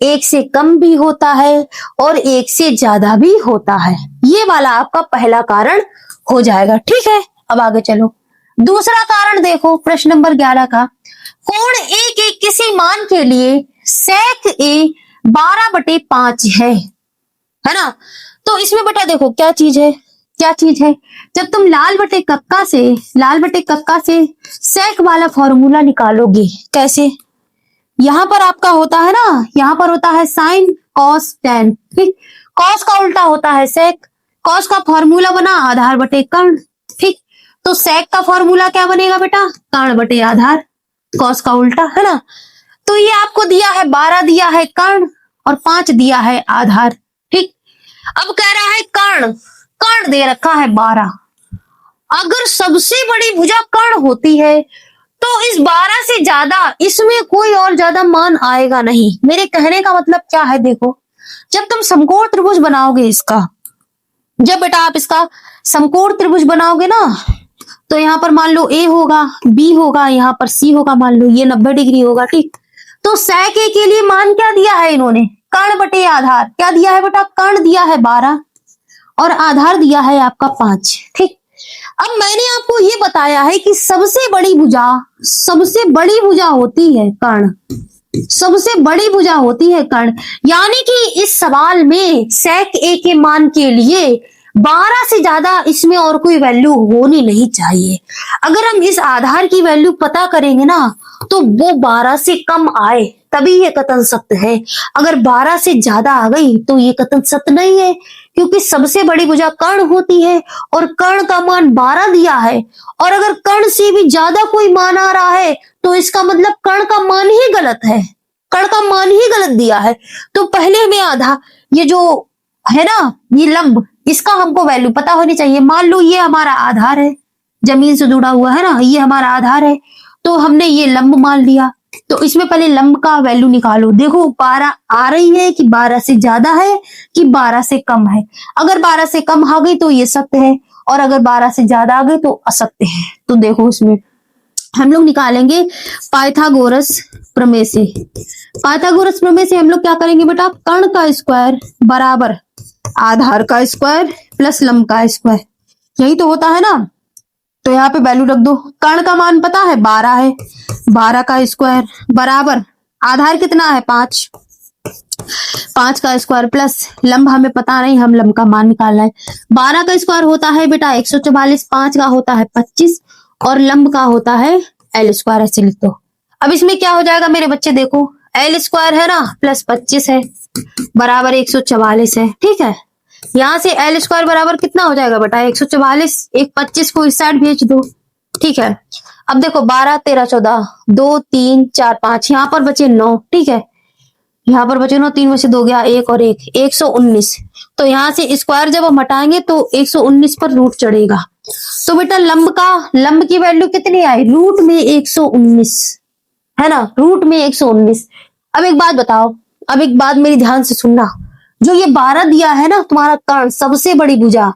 1 से कम भी होता है, और 1 से ज्यादा भी होता है। ये वाला आपका पहला कारण हो जाएगा। ठीक है, अब आगे चलो, दूसरा कारण देखो, प्रश्न नंबर 11 का, कोण a के किसी मान के लिए sec a 12/5 है ना। तो इसमें बेटा देखो क्या चीज है, क्या चीज है, जब तुम लाल बटे कक्का से sec वाला फॉर्मूला निकालोगे, कैसे, यहां पर आपका होता है ना, यहां पर होता है sin cos tan। ठीक, cos का उल्टा होता है sec, cos का फॉर्मूला बना आधार बटे कर्ण। ठीक, तो sec का फॉर्मूला क्या बनेगा बेटा, कर्ण बटे आधार, cos का उल्टा, है ना। तो ये आपको दिया है 12 दिया है कर्ण, और 5 दिया है आधार। ठीक, अब कह रहा है कर्ण, कर्ण दे रखा है 12। अगर सबसे बड़ी भुजा कर्ण होती है, तो इस 12 से ज्यादा इसमें कोई और ज्यादा मान आएगा नहीं। मेरे कहने का मतलब क्या है, देखो, जब तुम समकोण त्रिभुज बनाओगे इसका, जब बेटा आप इसका समकोण त्रिभुज बनाओगे ना, तो यहाँ पर मान लो A होगा, B होगा, यहाँ पर C होगा, मान लो ये 90 डिग्री होगा। ठीक, तो sec a के लिए मान क्या दिया है इन्होंने, कर्ण बटे आधार, क्या दिया है बेटा, कर्ण दिया है 12 और आधार दिया है आपका 5। ठीक, अब मैंने आपको ये बताया है कि सबसे बड़ी भुजा होती है कर्ण, सबसे बड़ी भुजा होती है कर्ण, यानी कि इस सवाल में sec a के मान के लिए 12 से ज्यादा इसमें और कोई वैल्यू होनी नहीं चाहिए। अगर हम इस आधार की वैल्यू पता करेंगे ना, तो वो 12 से कम आए तभी ये कथन सत्य है। अगर 12 से ज्यादा आ गई तो ये कथन सत्य नहीं है, क्योंकि सबसे बड़ी भुजा कर्ण होती है और कर्ण का मान 12 दिया है। और अगर कर्ण से भी ज्यादा कोई मान आ रहा है तो इसका मतलब कर्ण का मान ही गलत है, कर्ण का मान ही गलत दिया है। तो पहले हमें आधा, ये जो है ना ये लंब, इसका हमको वैल्यू पता होनी चाहिए। मान लो ये हमारा आधार है, जमीन से जुड़ा हुआ है ना, ये हमारा आधार है, तो हमने ये लंब मान लिया। तो इसमें पहले लंब का वैल्यू निकालो। देखो 12 आ रही है कि 12 से ज्यादा है कि 12 से कम है। अगर 12 से कम आ गई तो ये सत्य है, और अगर 12 से ज्यादा आ गई तो असत्य है। तो देखो इसमें हम लोग निकालेंगे पाइथागोरस प्रमेय से। पाइथागोरस प्रमेय से हम लोग क्या करेंगे बेटा, कर्ण का स्क्वायर बराबर आधार का स्क्वायर प्लस लंब का स्क्वायर, यही तो होता है ना। तो यहाँ पे वैल्यू रख दो। कर्ण का मान पता है 12 है, 12 का स्क्वायर बराबर आधार कितना है 5, 5 का स्क्वायर प्लस लंब हमें पता नहीं, हम लंब का मान निकालना है। 12 का स्क्वायर होता है बेटा 144, 5 का होता है 25 और लंब का होता है एल स्क्वायर, ऐसे लिख दो। अब इसमें क्या हो जाएगा मेरे बच्चे, देखो एल स्क्वायर है ना प्लस 25 है बराबर 144 है, ठीक है। यहाँ से एल स्क्वायर बराबर कितना हो जाएगा बेटा 144, एक 25 को इस साइड भेज दो, ठीक है। अब देखो 12 13 14, 2 3 4 5, यहाँ पर बचे 9, ठीक है। यहाँ पर बचे 9, 3 में से 2 गया 1 और 1, 119। तो यहाँ से स्क्वायर जब हम हटाएंगे तो 119 पर रूट चढ़ेगा। तो बेटा लंब की वैल्यू कितनी आई, रूट में 119 है ना, रूट में 119। अब एक बात बताओ, अब एक बात मेरी ध्यान से सुनना, जो ये 12 दिया है ना तुम्हारा कर्ण सबसे बड़ी भुजा,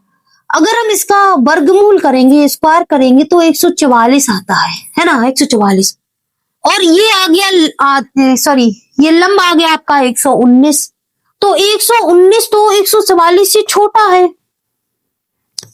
अगर हम इसका वर्गमूल करेंगे, स्क्वायर करेंगे तो 144 आता है ना, 144। और ये आ गया सॉरी ये लंब आ गया आपका 119। तो 119 तो 144 से छोटा है,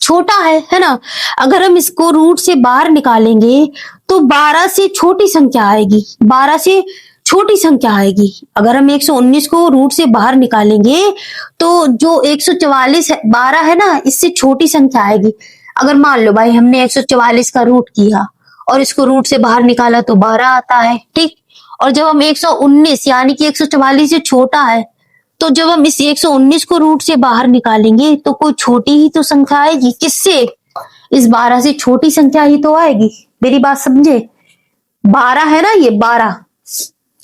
छोटा है ना। अगर हम इसको रूट से बाहर निकालेंगे तो 12 से छोटी संख्या आएगी, 12 से छोटी संख्या आएगी। अगर हम 119 को रूट से बाहर निकालेंगे तो जो 144 है 12 है ना, इससे छोटी संख्या आएगी। अगर मान लो भाई हमने 144 का रूट किया और इसको रूट से बाहर निकाला तो 12 आता है, ठीक। और जब हम 119 यानी कि 144 से छोटा है, तो जब हम इस 119 को रूट से बाहर निकालेंगे तो कोई छोटी ही तो संख्या आएगी। किससे, इस 12 से छोटी संख्या ही तो आएगी। मेरी बात समझे, 12 है ना ये 12,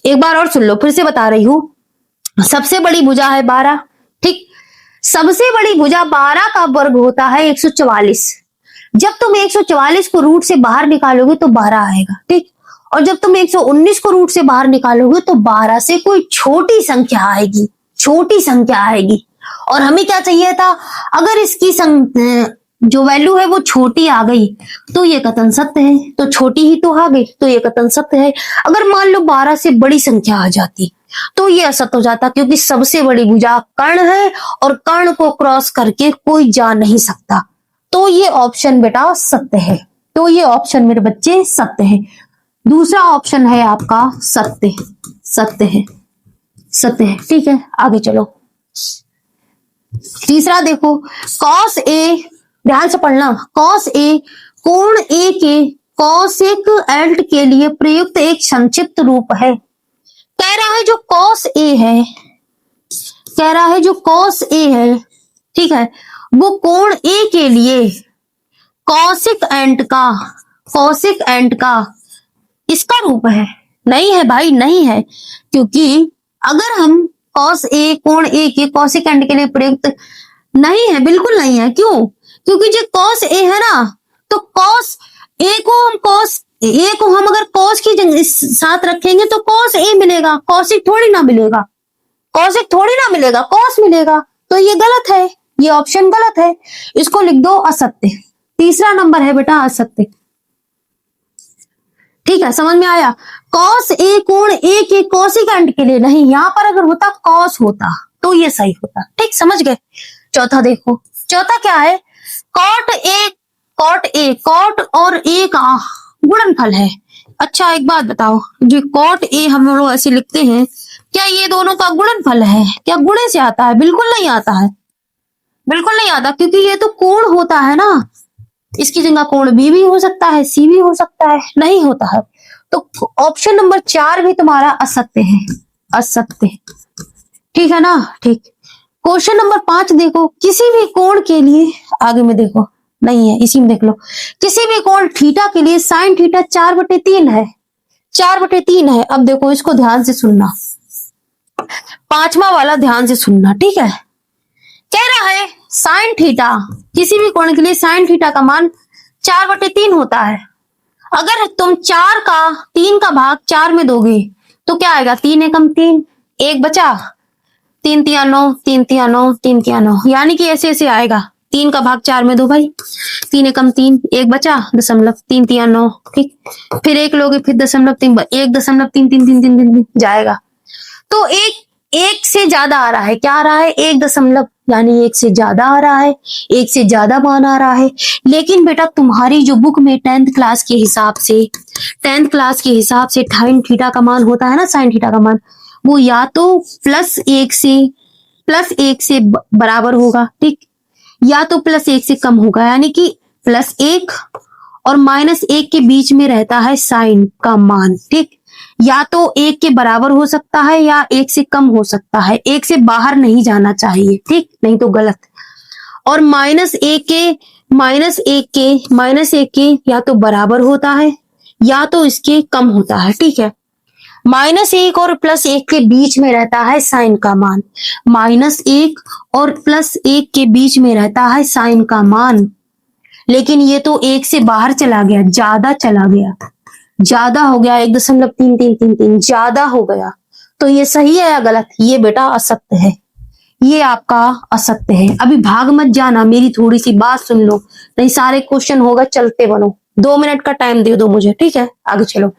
एक बार और सुन लो, फिर से बता रही हूं। सबसे बड़ी भुजा है 12, ठीक। सबसे बड़ी भुजा 12 का वर्ग होता है 144। जब तुम 144 को रूट से बाहर निकालोगे तो 12 आएगा, ठीक। और जब तुम 119 को रूट से बाहर निकालोगे तो 12 से कोई छोटी संख्या आएगी, छोटी संख्या आएगी। और हमें क्या चाहिए था, अगर इसकी जो वैल्यू है वो छोटी आ गई तो ये कथन सत्य है, तो छोटी ही तो आ गई तो ये कथन सत्य है। अगर मान लो 12 से बड़ी संख्या आ जाती तो ये असत्य हो जाता, क्योंकि सबसे बड़ी भुजा कर्ण है और कर्ण को क्रॉस करके कोई जा नहीं सकता। तो ये ऑप्शन बेटा सत्य है, तो ये ऑप्शन मेरे बच्चे सत्य है। दूसरा ऑप्शन है आपका सत्य, सत्य है, सत्य है, ठीक है। आगे चलो, तीसरा देखो, कॉस ए, ध्यान से पढ़ना, कॉस ए कोण ए के कॉसेक एल्ट के लिए प्रयुक्त एक संक्षिप्त रूप है। कह रहा है जो कॉस ए है, कह रहा है जो कॉस ए है, ठीक है, वो कोण ए के लिए कॉसिक एंट का, कॉसिक एंट का इसका रूप है। नहीं है भाई, नहीं है, क्योंकि अगर हम कॉस ए कोण ए के कॉसिक एंट के लिए प्रयुक्त नहीं है, बिल्कुल नहीं है। क्यों, क्योंकि जो कॉस ए है ना, तो कॉस ए को हम कॉस ए को हम अगर कॉस की साथ रखेंगे तो कॉस ए मिलेगा, कॉसिक थोड़ी ना मिलेगा, कॉसिक थोड़ी ना मिलेगा, कॉस मिलेगा। तो ये गलत है, ये ऑप्शन गलत है, इसको लिख दो असत्य। तीसरा नंबर है बेटा असत्य, ठीक है, समझ में आया। कॉस ए कोण ए के कॉसिक एंट के लिए नहीं, यहां पर अगर होता कॉस होता तो ये सही होता, ठीक, समझ गए। चौथा देखो, चौथा क्या है, cot A, cot A, cot और ए का गुणनफल है। अच्छा एक बात बताओ, जो कॉट ए हम लोग ऐसे लिखते हैं, क्या ये दोनों का गुणनफल है, क्या गुणे से आता है? बिल्कुल नहीं आता है, बिल्कुल नहीं आता, क्योंकि ये तो कोण होता है ना, इसकी जगह कोण बी भी हो सकता है, सी भी हो सकता है, नहीं होता है। तो ऑप्शन नंबर 4 भी तुम्हारा असत्य है, असत्य। ठीक है ना? ठीक। क्वेश्चन नंबर 5 देखो, किसी भी कोण के लिए, आगे में देखो नहीं है, इसी में देख लो, किसी भी कोण थीटा के लिए साइन थीटा 4/3 है, 4/3 है। अब देखो इसको ध्यान से सुनना, पांचवा वाला ध्यान से सुनना, ठीक है। कह रहा है साइन थीटा, किसी भी कोण के लिए साइन थीटा का मान 4/3 होता है। अगर तुम 3 का भाग 4 में दोगे तो क्या आएगा? 3 एकम 3, 1 बचा, 3 तिया 9, 3 तिया 9, 3 तिया 9, यानी कि ऐसे ऐसे आएगा। 3 का भाग 4 में दो भाई, 3 एकम 3, 1 बचा, दशमलव, 3 तिया 9, ठीक। फिर 1 लोगे, फिर दशमलव 3, 1.33333 जाएगा। तो एक से ज्यादा आ रहा है, क्या आ रहा है? 1 दशमलव, यानी 1 से ज्यादा आ रहा है, 1 से ज्यादा मान आ रहा है। लेकिन बेटा तुम्हारी जो बुक में 10th क्लास के हिसाब से साइन थीटा का मान होता है ना, साइन थीटा का मान, वो या तो +1 से बराबर होगा, ठीक, या तो +1 से कम होगा, यानी कि +1 और -1 के बीच में रहता है साइन का मान, ठीक। या तो 1 के बराबर हो सकता है या 1 से कम हो सकता है, 1 से बाहर नहीं जाना चाहिए, ठीक, नहीं तो गलत। और -1 के या तो बराबर होता है या तो इसके कम होता है, ठीक है। -1 और +1 के बीच में रहता है साइन का मान, -1 और +1 के बीच में रहता है साइन का मान। लेकिन ये तो 1 से बाहर चला गया, ज्यादा चला गया, ज्यादा हो गया, 1.3333 ज्यादा हो गया। तो ये सही है या गलत? ये बेटा असत्य है, ये आपका असत्य है। अभी भाग मत जाना, मेरी थोड़ी सी बात सुन लो, नहीं सारे क्वेश्चन होगा, चलते बनो। 2 मिनट का टाइम दे दो मुझे, ठीक है, आगे चलो।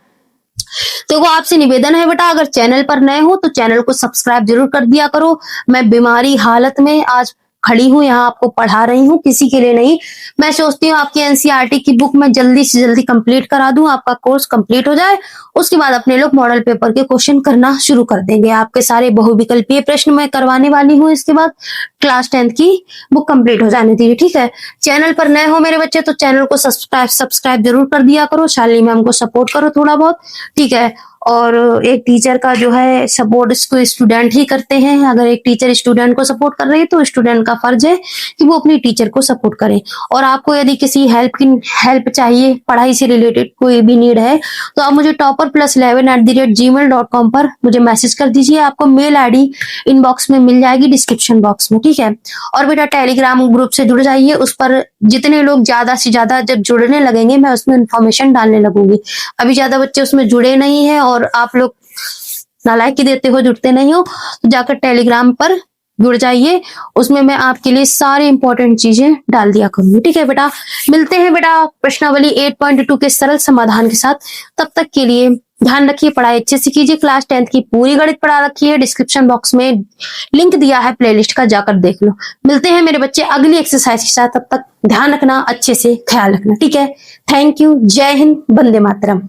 तो वो आपसे निवेदन है बेटा, अगर चैनल पर नए हो तो चैनल को सब्सक्राइब जरूर कर दिया करो। मैं बीमारी हालत में आज खड़ी हूँ, यहाँ आपको पढ़ा रही हूँ, किसी के लिए नहीं। मैं सोचती हूँ आपकी एनसीईआरटी की बुक मैं जल्दी से जल्दी कंप्लीट करा दूं, आपका कोर्स कंप्लीट हो जाए, उसके बाद अपने लोग मॉडल पेपर के क्वेश्चन करना शुरू कर देंगे। आपके सारे बहुविकल्पीय प्रश्न मैं करवाने वाली हूँ, इसके बाद क्लास 10th की बुक कंप्लीट हो जाने दीजिए, ठीक है। चैनल पर नए हो मेरे बच्चे तो चैनल को सब्सक्राइब जरूर कर दिया करो, शालिनी मैम को सपोर्ट करो थोड़ा बहुत, ठीक है। और एक टीचर का जो है सपोर्ट इसको स्टूडेंट ही करते हैं। अगर एक टीचर स्टूडेंट को सपोर्ट कर रही है तो स्टूडेंट का फर्ज है कि वो अपनी टीचर को सपोर्ट करे। और आपको यदि किसी हेल्प चाहिए, पढ़ाई से रिलेटेड कोई भी नीड है, तो आप मुझे topper+11@gmail.com पर मुझे मैसेज कर दीजिए। आपको मेल आईडी इनबॉक्स में मिल जाएगी, डिस्क्रिप्शन बॉक्स में, ठीक है। और बेटा टेलीग्राम ग्रुप से जुड़ जाइए, उस पर जितने लोग ज्यादा से ज्यादा जब जुड़ने लगेंगे मैं उसमें इंफॉर्मेशन डालने लगूंगी। अभी ज्यादा बच्चे उसमें जुड़े नहीं है और आप लोग नालायकी देते हो, जुड़ते नहीं हो, तो जाकर टेलीग्राम पर जुड़ जाइए, उसमें मैं आपके लिए सारी इंपॉर्टेंट चीजें डाल दिया करूंगी, ठीक है बेटा। मिलते हैं बेटा प्रश्नावली 8.2 के सरल समाधान के साथ। तब तक के लिए ध्यान रखिए, पढ़ाई अच्छे से कीजिए। क्लास 10th की पूरी गणित पढ़ा रखी है, डिस्क्रिप्शन बॉक्स में लिंक दिया है प्लेलिस्ट का, जाकर देख लो। मिलते हैं मेरे बच्चे अगली एक्सरसाइज के साथ, तब तक ध्यान रखना, अच्छे से ख्याल रखना, ठीक है। थैंक यू, जय हिंद, वंदे मातरम।